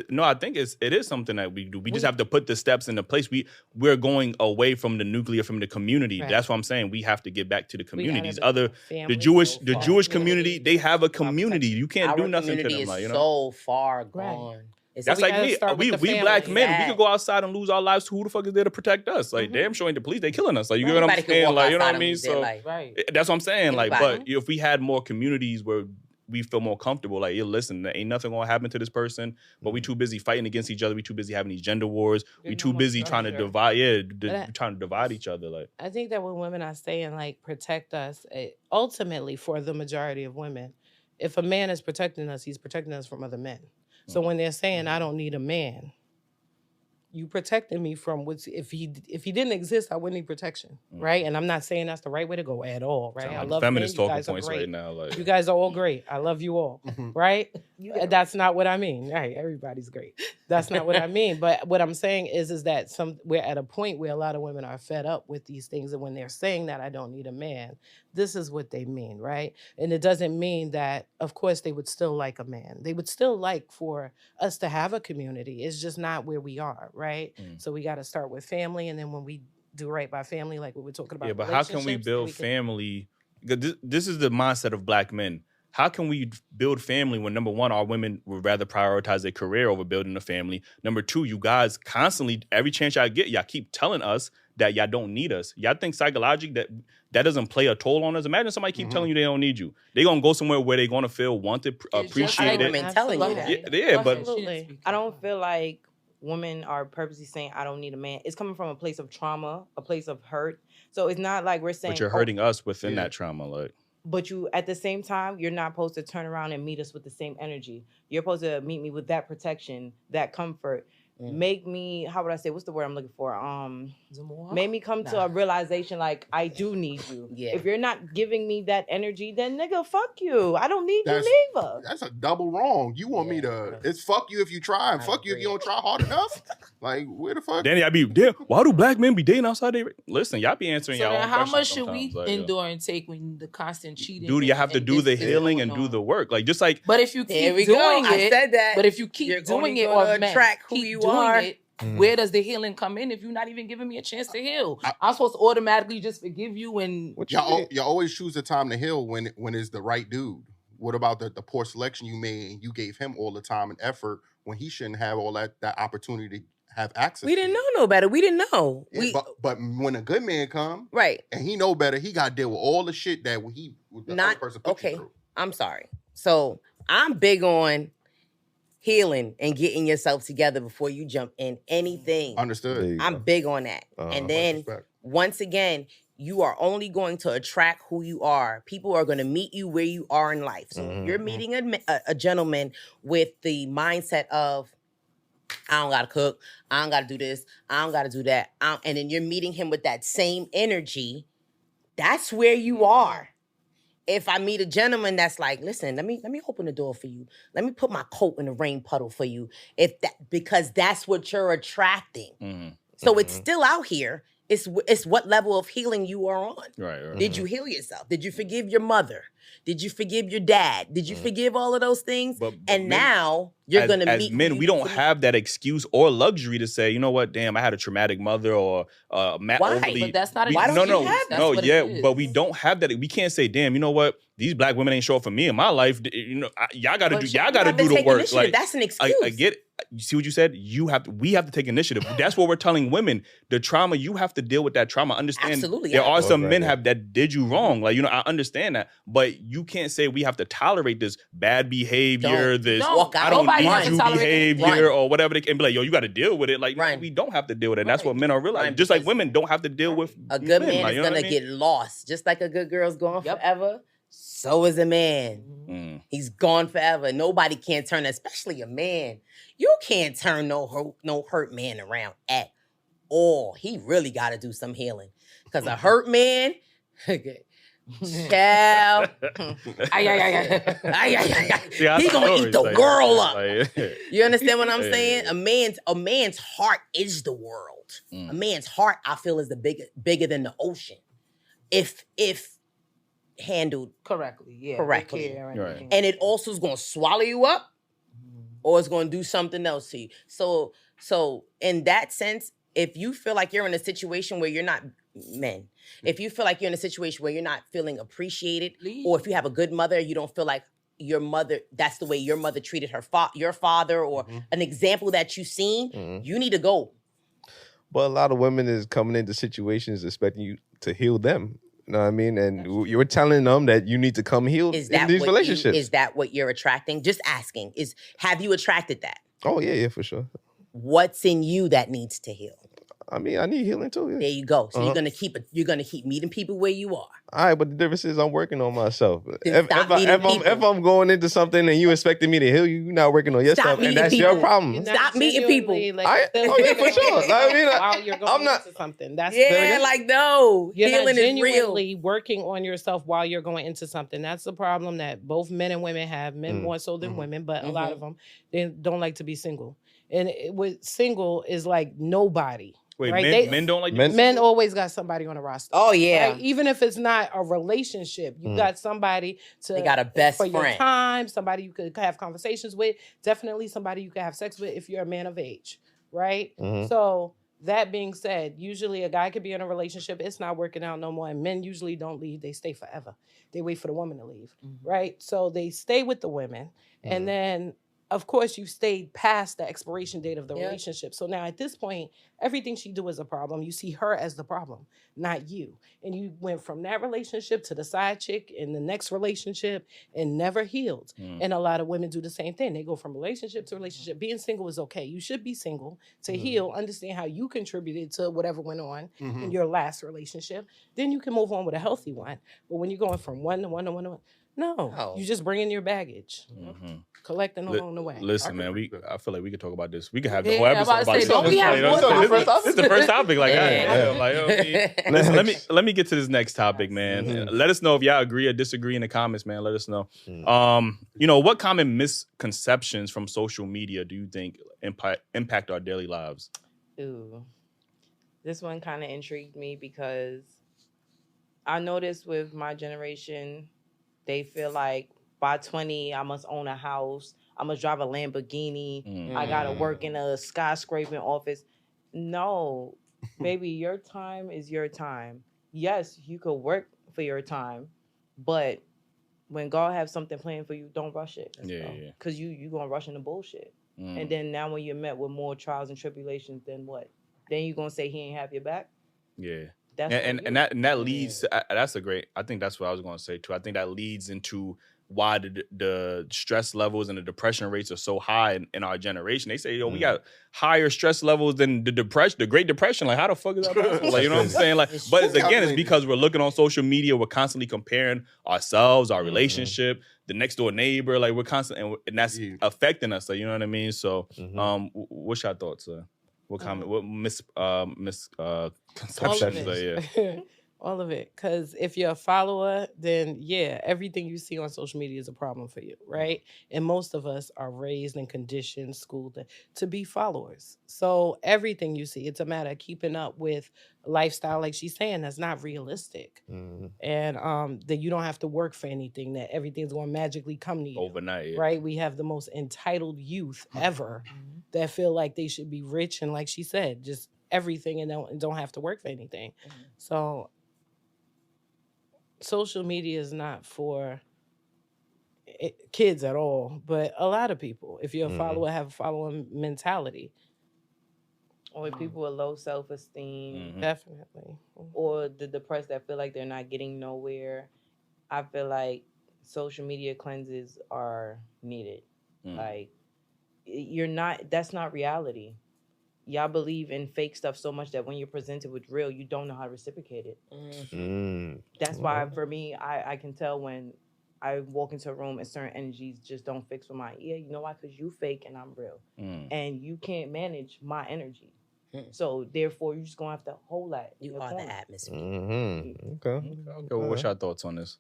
[SPEAKER 5] No, I think it is something that we do. We just have to put the steps into place. We're going away from the nuclear, from the community. Right. That's what I'm saying. We have to get back to the communities. The Jewish community, they have a community. You can't do nothing to them.
[SPEAKER 8] Our community is so far gone.
[SPEAKER 5] That's like me. We black men, we could go outside and lose our lives. Who the fuck is there to protect us? Like, damn sure ain't the police. They killing us. Like, you get what I'm saying? Like, you know what I mean? So that's what I'm saying. Like, but if we had more communities where we feel more comfortable, like, listen, there ain't nothing gonna happen to this person, but we too busy fighting against each other. We too busy having these gender wars. We too busy trying to divide, trying to divide each other. Like,
[SPEAKER 6] I think that when women are saying, like, protect us, ultimately for the majority of women, if a man is protecting us, he's protecting us from other men. So when they're saying, I don't need a man, you protected me from what's, if he didn't exist, I wouldn't need protection, right? And I'm not saying that's the right way to go at all, right? I love
[SPEAKER 5] feminist
[SPEAKER 6] men. You
[SPEAKER 5] talking
[SPEAKER 6] guys are
[SPEAKER 5] points
[SPEAKER 6] great.
[SPEAKER 5] right now. Like,
[SPEAKER 6] you guys are all great. I love you all, right? That's not what I mean. Right? Everybody's great. That's not what I mean. But what I'm saying is that we're at a point where a lot of women are fed up with these things, and when they're saying that I don't need a man, this is what they mean, right? And it doesn't mean that, of course, they would still like a man. They would still like for us to have a community. It's just not where we are, right? So we got to start with family, and then when we do right by family, like we were talking about.
[SPEAKER 5] Yeah, but how can we build family? This is the mindset of black men. How can we build family when, number one, our women would rather prioritize their career over building a family? Number two, you guys constantly, every chance y'all get, y'all keep telling us that y'all don't need us. Y'all think psychologically that doesn't play a toll on us? Imagine somebody keep telling you they don't need you. They're going to go somewhere where they're going to feel wanted, appreciated.
[SPEAKER 8] Women telling you that.
[SPEAKER 5] Yeah, but
[SPEAKER 9] I don't feel like women are purposely saying, I don't need a man. It's coming from a place of trauma, a place of hurt. So it's not like we're saying...
[SPEAKER 5] But you're hurting us within that trauma, like...
[SPEAKER 9] But you, at the same time, you're not supposed to turn around and meet us with the same energy. You're supposed to meet me with that protection, that comfort. Make me, how would I say, what's the word I'm looking for? Make me come to a realization like, I do need you. Yeah. If you're not giving me that energy, then nigga, fuck you. I don't need you neither.
[SPEAKER 2] That's a double wrong. You want me to, it's fuck you if you try and fuck you if you don't try hard enough? Like, where the fuck?
[SPEAKER 5] Danny, why do black men be dating outside their... Listen, y'all be answering y'all own
[SPEAKER 7] how much
[SPEAKER 5] questions
[SPEAKER 7] should we
[SPEAKER 5] like,
[SPEAKER 7] endure and take when the constant cheating?
[SPEAKER 5] Dude, you have to do the healing and do the work. Like, just like...
[SPEAKER 7] But if you keep doing it...
[SPEAKER 8] I said that.
[SPEAKER 7] But if you keep doing it or
[SPEAKER 8] track who you are...
[SPEAKER 7] Where does the healing come in if you're not even giving me a chance to heal? I'm supposed to automatically just forgive you and...
[SPEAKER 2] Y'all always choose the time to heal when it's the right dude. What about the poor selection you made and you gave him all the time and effort when he shouldn't have all that opportunity to have access?
[SPEAKER 8] We didn't know no better. We didn't know.
[SPEAKER 2] Yeah, but when a good man come,
[SPEAKER 8] right,
[SPEAKER 2] and he know better, he got to deal with all the shit that other person put you through.
[SPEAKER 8] I'm sorry. So I'm big on healing and getting yourself together before you jump in anything.
[SPEAKER 2] Understood.
[SPEAKER 8] I'm big on that. And then once again, you are only going to attract who you are. People are going to meet you where you are in life. So you're meeting a gentleman with the mindset of, I don't got to cook, I don't got to do this, I don't got to do that. And then you're meeting him with that same energy. That's where you are. If I meet a gentleman that's like, listen, let me open the door for you. Let me put my coat in the rain puddle for you. Because that's what you're attracting. So it's still out here. It's what level of healing you are on.
[SPEAKER 5] Right.
[SPEAKER 8] Did you heal yourself? Did you forgive your mother? Did you forgive your dad? Did you forgive all of those things? But now you're going to meet...
[SPEAKER 5] As men, we don't have that excuse or luxury to say, you know what, damn, I had a traumatic mother or...
[SPEAKER 8] Why?
[SPEAKER 7] But that's not...
[SPEAKER 5] But we don't have that. We can't say, damn, you know what? These black women ain't showing for me in my life. You know, y'all got to do the work. Like,
[SPEAKER 8] that's an excuse.
[SPEAKER 5] I get it. You see what you said? We have to take initiative. That's what we're telling women. The trauma, you have to deal with that trauma. Understand?
[SPEAKER 8] Absolutely.
[SPEAKER 5] There are some men that did you wrong. Like, you know, I understand that. But you can't say we have to tolerate this bad behavior, I don't need you behavior or whatever. They can be like, yo, you got to deal with it. Like, we don't have to deal with it. That's what men are realizing. Just like women don't have to deal with
[SPEAKER 8] a good man is going to get lost. Just like a good girl's gone forever. So is a man. He's gone forever. Nobody can turn, especially a man. You can't turn no hurt man around at all. He really got to do some healing. Because a hurt man, child, he gonna eat the world up. You understand what I'm saying? A man's heart is the world. A man's heart, I feel, is bigger than the ocean. If handled correctly.
[SPEAKER 5] Right.
[SPEAKER 8] And it also is going to swallow you up, or it's going to do something else to you. So in that sense, if you feel like you're in a situation where you're not if you feel like you're in a situation where you're not feeling appreciated, or if you have a good mother, you don't feel like your mother, that's the way your mother treated your father, or an example that you've seen, you need to go.
[SPEAKER 3] But a lot of women is coming into situations expecting you to heal them. You know what I mean? And you're telling them that you need to come heal in these relationships.
[SPEAKER 8] Is that what you're attracting? Just asking. Have you attracted that?
[SPEAKER 3] Oh, yeah, for sure.
[SPEAKER 8] What's in you that needs to heal?
[SPEAKER 3] I mean, I need healing too. Yeah.
[SPEAKER 8] There you go. So you're gonna keep meeting people where you are.
[SPEAKER 3] All right, but the difference is I'm working on myself. If I'm going into something and you expecting me to heal you, you're not working on yourself, and that's your problem.
[SPEAKER 8] Stop meeting people.
[SPEAKER 6] Like,
[SPEAKER 3] for sure. I mean,
[SPEAKER 6] while you're going into something, that's
[SPEAKER 8] no,
[SPEAKER 6] you're
[SPEAKER 8] healing
[SPEAKER 6] not
[SPEAKER 8] is real.
[SPEAKER 6] genuinely working on yourself while you're going into something. That's the problem that both men and women have. Men more so than women, but a lot of them, they don't like to be single. And with single is like nobody.
[SPEAKER 5] Wait,
[SPEAKER 6] right?
[SPEAKER 5] men don't like
[SPEAKER 6] men always got somebody on the roster.
[SPEAKER 8] Oh yeah,
[SPEAKER 6] right? Even if it's not a relationship, you got somebody to.
[SPEAKER 8] They got a best
[SPEAKER 6] for
[SPEAKER 8] friend.
[SPEAKER 6] Your time, somebody you could have conversations with. Definitely somebody you could have sex with if you're a man of age, right? So that being said, usually a guy could be in a relationship, it's not working out no more, and men usually don't leave; they stay forever. They wait for the woman to leave, right? So they stay with the women, and then. Of course, you stayed past the expiration date of the relationship. So now at this point, everything she do is a problem. You see her as the problem, not you. And you went from that relationship to the side chick in the next relationship and never healed. And a lot of women do the same thing. They go from relationship to relationship. Being single is okay. You should be single to heal, understand how you contributed to whatever went on in your last relationship. Then you can move on with a healthy one. But when you're going from one to one to one to one, no, you just bring in your baggage, collecting along the way.
[SPEAKER 5] Listen, man, I feel like we could talk about this. We could have the whole episode about this.
[SPEAKER 7] Don't we have
[SPEAKER 5] This is the first topic. Like, listen, let me get to this next topic, man. Let us know if y'all agree or disagree in the comments, man. Let us know. What common misconceptions from social media do you think impact our daily lives?
[SPEAKER 9] Ooh, this one kind of intrigued me because I noticed with my generation, they feel like by 20, I must own a house. I must drive a Lamborghini. I got to work in a skyscraping office. No, baby, your time is your time. Yes, you could work for your time, but when God have something planned for you, don't rush it. Because you going to rush into bullshit. And then now when you're met with more trials and tribulations, then what? Then you going to say he ain't have your back?
[SPEAKER 5] Yeah. And that leads to, that's a great, I think that's what I was going to say too. I think that leads into why the stress levels and the depression rates are so high in our generation. They say, we got higher stress levels than the Great Depression. Like, how the fuck is that possible? Like, you know what I'm saying? Like, but it's because we're looking on social media, we're constantly comparing ourselves, our relationship, the next door neighbor, like we're constantly, and that's affecting us. Like, you know what I mean? So, what's your thoughts? What comment? What misconceptions?
[SPEAKER 6] All of it. Because if you're a follower, then everything you see on social media is a problem for you, right? And most of us are raised and conditioned, schooled to be followers. So everything you see, it's a matter of keeping up with a lifestyle, like she's saying, that's not realistic. And that you don't have to work for anything, that everything's going to magically come to you.
[SPEAKER 5] Overnight.
[SPEAKER 6] Right? We have the most entitled youth ever that feel like they should be rich and, like she said, just everything and don't have to work for anything. So social media is not for kids at all, but a lot of people. If you're a follower, have a following mentality.
[SPEAKER 9] Or people with low self-esteem.
[SPEAKER 6] Definitely.
[SPEAKER 9] Or the depressed that feel like they're not getting nowhere. I feel like social media cleanses are needed. Like, that's not reality. Y'all believe in fake stuff so much that when you're presented with real, you don't know how to reciprocate it. That's why, for me, I can tell when I walk into a room and certain energies just don't fix with my ear. You know why? Because you fake and I'm real. And you can't manage my energy. So, therefore, you're just going to have to hold that.
[SPEAKER 8] You are the atmosphere.
[SPEAKER 3] Okay.
[SPEAKER 5] What's your thoughts on this?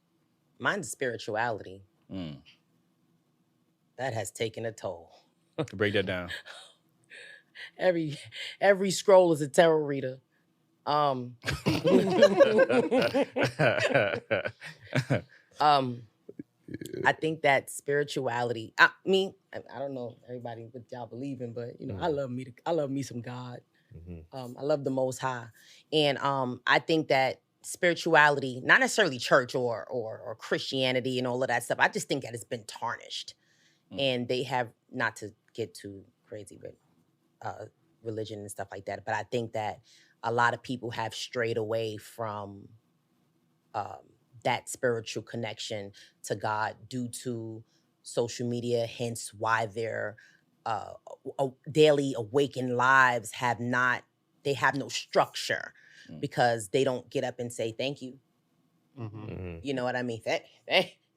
[SPEAKER 8] Mine's spirituality. That has taken a toll.
[SPEAKER 5] Break that down.
[SPEAKER 8] Every scroll is a tarot reader. I think that spirituality. I don't know everybody what y'all believe in, but I love me some God. I love the Most High, and I think that spirituality, not necessarily church or Christianity and all of that stuff. I just think that it's been tarnished. And they have, not to get too crazy with religion and stuff like that, but I think that a lot of people have strayed away from that spiritual connection to God due to social media, hence why their daily awakened lives have no structure, because they don't get up and say thank you. You know what I mean?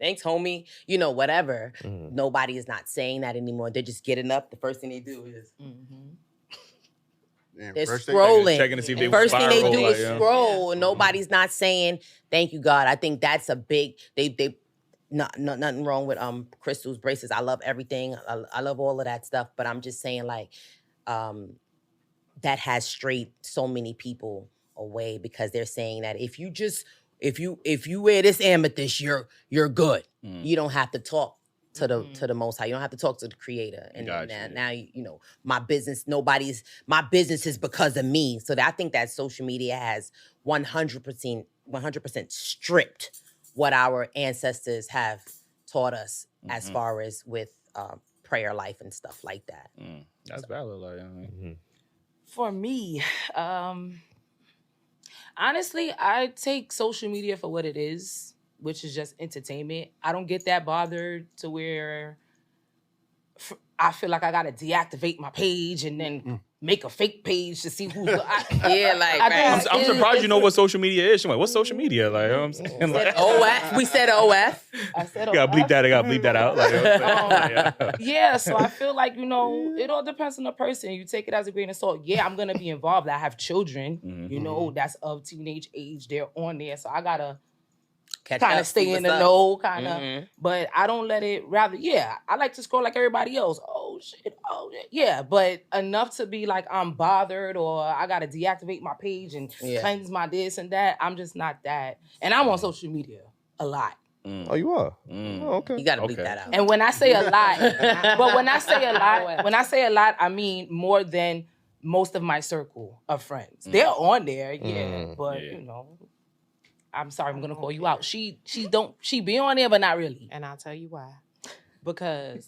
[SPEAKER 8] Thanks, homie. You know, whatever. Nobody is not saying that anymore. They're just getting up. The first thing they do is they're scrolling.
[SPEAKER 5] Checking to see if they
[SPEAKER 8] First thing they
[SPEAKER 5] viral,
[SPEAKER 8] do
[SPEAKER 5] like,
[SPEAKER 8] is scroll. Nobody's not saying thank you, God. I think that's a big. Nothing wrong with Crystal's braces. I love everything. I love all of that stuff. But I'm just saying, like, that has strayed so many people away, because they're saying that if you wear this amethyst, you're good. You don't have to talk to the Most High. You don't have to talk to the Creator. And now you know, my business is because of me. So I think that social media has 100% stripped what our ancestors have taught us as far as with prayer life and stuff like that.
[SPEAKER 5] That's valid. Like,
[SPEAKER 7] For me, honestly, I take social media for what it is, which is just entertainment. I don't get that bothered to where I feel like I gotta deactivate my page and then make a fake page to see who's.
[SPEAKER 5] I'm surprised you know what social media is. She's like, what's social media? Like, you know what I'm saying? Like,
[SPEAKER 8] OF. We said OF.
[SPEAKER 7] I said
[SPEAKER 5] you gotta bleep that. I gotta bleep that out. Like, you know what I'm saying?
[SPEAKER 7] Yeah, so I feel like, you know, it all depends on the person. You take it as a grain of salt. Yeah, I'm gonna be involved. I have children, you know, that's of teenage age. They're on there, so I gotta kind of stay in the know, kind of. But I don't let it. I like to scroll like everybody else. Oh shit. Yeah, but enough to be like I'm bothered or I gotta deactivate my page and cleanse my this and that. I'm just not that. And I'm on social media a lot.
[SPEAKER 3] Oh, you are? Oh, okay.
[SPEAKER 8] You gotta bleep that out.
[SPEAKER 7] And when I say a lot, but when I say a lot, I mean more than most of my circle of friends. They're on there, but you know. I'm sorry, I'm gonna call you out. She be on there, but not really.
[SPEAKER 6] And I'll tell you why. Because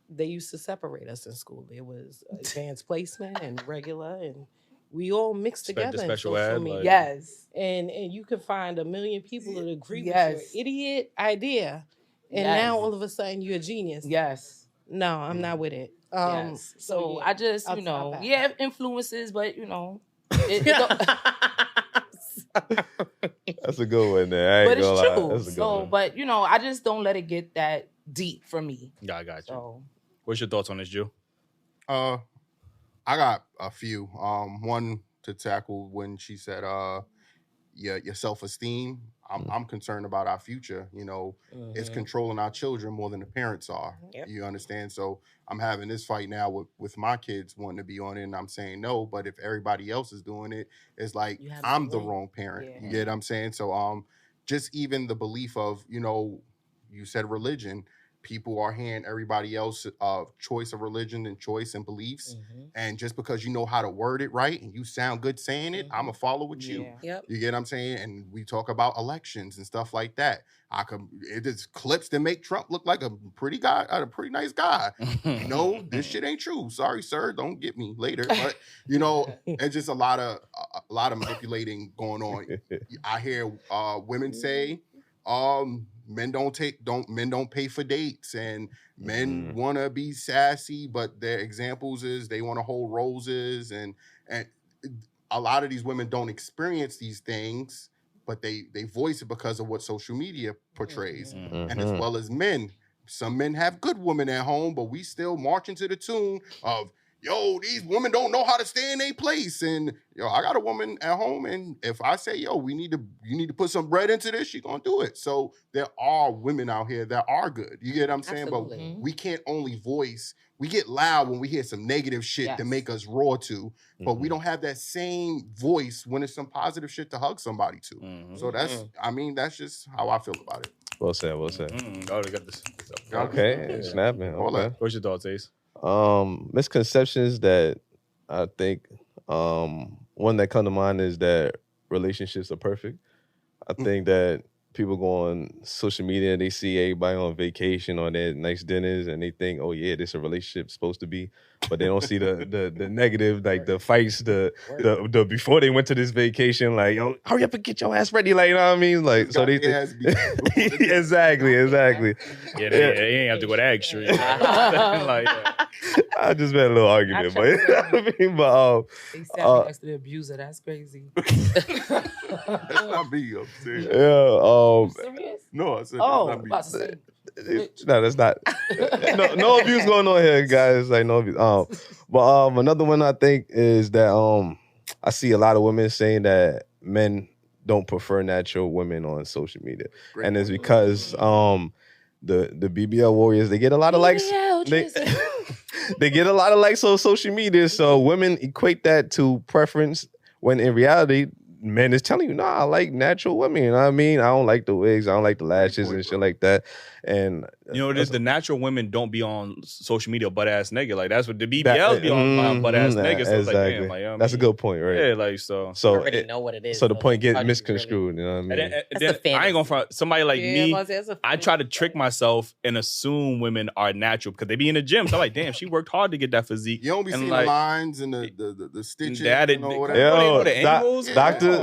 [SPEAKER 6] they used to separate us in school. It was advanced placement and regular, and we all mixed together.
[SPEAKER 5] The special
[SPEAKER 6] in social
[SPEAKER 5] ed,
[SPEAKER 6] media.
[SPEAKER 5] like,
[SPEAKER 7] Yes.
[SPEAKER 6] And you can find a million people that agree with your idiot idea. And now all of a sudden you're a genius.
[SPEAKER 7] Yes.
[SPEAKER 6] No, I'm not with it.
[SPEAKER 7] Yes. So I just, you know, influences, but you know,
[SPEAKER 3] that's a good one there.
[SPEAKER 7] But it's true. So, but you know, I just don't let it get that deep for me.
[SPEAKER 5] Yeah, I got you.
[SPEAKER 7] So,
[SPEAKER 5] what's your thoughts on this, Jew?
[SPEAKER 2] I got a few. One to tackle when she said, your self-esteem. I'm concerned about our future. You know, it's controlling our children more than the parents are.
[SPEAKER 8] Yep.
[SPEAKER 2] You understand? So I'm having this fight now with my kids wanting to be on it, and I'm saying no. But if everybody else is doing it, it's like I'm the wrong parent.
[SPEAKER 8] Yeah.
[SPEAKER 2] You get what I'm saying? So just even the belief of, you know, you said religion. People are hearing everybody else choice of religion and choice and beliefs. And just because you know how to word it right and you sound good saying it, I'm going to follow with you.
[SPEAKER 8] Yep.
[SPEAKER 2] You get what I'm saying? And we talk about elections and stuff like that. It is clips that make Trump look like a pretty nice guy. No, this shit ain't true. Sorry, sir. Don't get me later. But, you know, it's just a lot of manipulating going on. I hear women say, men don't pay for dates, and men want to be sassy, but their examples is they want to hold roses, and a lot of these women don't experience these things, but they voice it because of what social media portrays. And as well as men, some men have good women at home, but we still marching to the tune of, yo, these women don't know how to stay in their place. And, yo, I got a woman at home, and if I say, yo, you need to put some bread into this, she gonna do it. So there are women out here that are good. You get what I'm saying?
[SPEAKER 8] Absolutely.
[SPEAKER 2] But we can't only voice. We get loud when we hear some negative shit to make us roar to, but we don't have that same voice when it's some positive shit to hug somebody to. So that's just how I feel about it.
[SPEAKER 3] Well said.
[SPEAKER 5] Oh, they got this.
[SPEAKER 3] Okay, snapping. Okay.
[SPEAKER 5] What's your thoughts, Ace?
[SPEAKER 3] Misconceptions that I think one that come to mind is that relationships are perfect. I think that people go on social media and they see everybody on vacation on their nice dinners and they think, oh yeah, this is a relationship supposed to be, but they don't see the negative, like the fights, the before they went to this vacation, like, yo, hurry up and get your ass ready, like, you know what I mean? Like, so they exactly.
[SPEAKER 5] Yeah, they ain't have to go that extreme. Like,
[SPEAKER 3] I just made a little argument, but I mean, but
[SPEAKER 7] They sat next to the abuser. That's crazy.
[SPEAKER 2] That's not me. I'm serious.
[SPEAKER 3] yeah,
[SPEAKER 7] Serious?
[SPEAKER 2] No, I said
[SPEAKER 7] Oh,
[SPEAKER 2] that's not me.
[SPEAKER 7] about to say.
[SPEAKER 3] no, that's not. No abuse going on here, guys. Like no abuse. But another one I think is that I see a lot of women saying that men don't prefer natural women on social media, and it's because the BBL warriors, they get a lot of likes. They get a lot of likes on social media, so women equate that to preference when in reality, men is telling you, nah, I like natural women. You know what I mean? I don't like the wigs, I don't like the lashes and shit like that. And
[SPEAKER 5] you know, the natural women don't be on social media butt ass nigga. Like that's what the BBL be on butt ass nigga. So it's like, damn, like, you know what
[SPEAKER 3] that's
[SPEAKER 5] I
[SPEAKER 3] a
[SPEAKER 5] mean?
[SPEAKER 3] good point, right?
[SPEAKER 5] Yeah, like so.
[SPEAKER 8] I already know what it is.
[SPEAKER 3] So the
[SPEAKER 8] though.
[SPEAKER 3] point gets
[SPEAKER 8] How do you
[SPEAKER 3] misconstrued. You know what I mean?
[SPEAKER 5] And then I ain't gonna front somebody like me. I try to trick
[SPEAKER 6] my.
[SPEAKER 5] myself and assume women are natural because they be in the gym. So I'm like, damn, she worked hard to get that physique.
[SPEAKER 2] You don't be
[SPEAKER 5] and
[SPEAKER 2] seeing
[SPEAKER 5] like,
[SPEAKER 2] the lines and the stitches.
[SPEAKER 3] Yo,
[SPEAKER 5] the angles.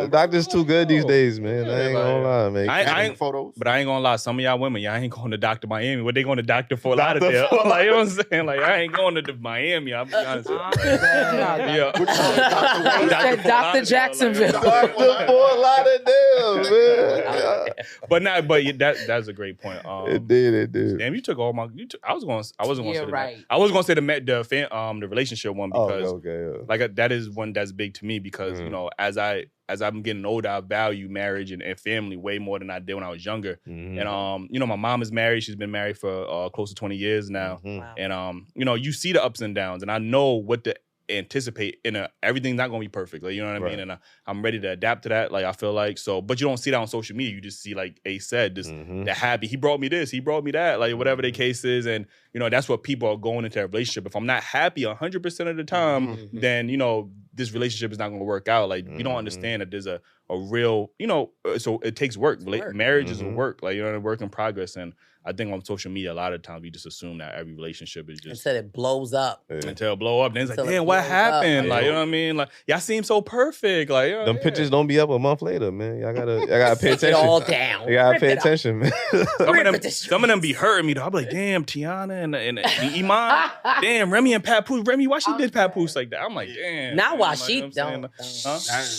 [SPEAKER 3] doctor's too good these days, man. I ain't gonna lie, man.
[SPEAKER 5] I ain't
[SPEAKER 2] photos.
[SPEAKER 5] But I ain't gonna lie. Some of y'all women, y'all ain't going to Dr. Miami. What they going to Dr. Fort Lauderdale? Like, you know what I'm saying? Like, I ain't going to Miami. I'll be honest with you.
[SPEAKER 7] Yeah. Dr. Jacksonville.
[SPEAKER 3] Dr. Fort Lauderdale, man.
[SPEAKER 5] But that's a great point.
[SPEAKER 3] It did.
[SPEAKER 5] Damn, you took all my. I wasn't going to say
[SPEAKER 7] right.
[SPEAKER 5] I was going to say the relationship one because
[SPEAKER 3] okay.
[SPEAKER 5] like that is one that's big to me because you know as I'm getting older, I value marriage and family way more than I did when I was younger.
[SPEAKER 3] Mm-hmm.
[SPEAKER 5] And you know, my mom is married. She's been married for close to 20 years now.
[SPEAKER 3] Mm-hmm.
[SPEAKER 8] Wow.
[SPEAKER 5] And you know, you see the ups and downs, and I know what to anticipate. Everything's not gonna be perfect, like, you know what I mean. And I'm ready to adapt to that. Like, I feel like so, but you don't see that on social media. You just see, like Ace said, this the happy. He brought me this. He brought me that. Like whatever the case is, and you know, that's what people are going into a relationship. If I'm not happy 100% of the time, then you know, this relationship is not going to work out. Like, you don't understand that there's a real, you know, so it takes work. Marriage is a work, like, you know, a work in progress. And I think on social media, a lot of times we just assume that every relationship is just
[SPEAKER 8] until it blows up.
[SPEAKER 5] Until it blow up. Then it's like,
[SPEAKER 8] Until it
[SPEAKER 5] damn, what
[SPEAKER 8] blows
[SPEAKER 5] happened?
[SPEAKER 8] up.
[SPEAKER 5] Like, you know what I mean? Like, y'all seem so perfect. Like, you know,
[SPEAKER 3] Them pictures don't be up a month later, man. Y'all gotta pay
[SPEAKER 8] Take
[SPEAKER 3] attention.
[SPEAKER 8] it all down.
[SPEAKER 3] You gotta
[SPEAKER 8] Rip
[SPEAKER 3] pay
[SPEAKER 8] it up.
[SPEAKER 3] attention, man.
[SPEAKER 5] Some of them be hurting me though. I'm like, damn, Tiana and Iman, damn, Remy and Papoose. Remy, why she did Papoose like that? I'm like, damn.
[SPEAKER 8] Not why
[SPEAKER 5] like,
[SPEAKER 8] she
[SPEAKER 5] you know what I'm
[SPEAKER 8] don't.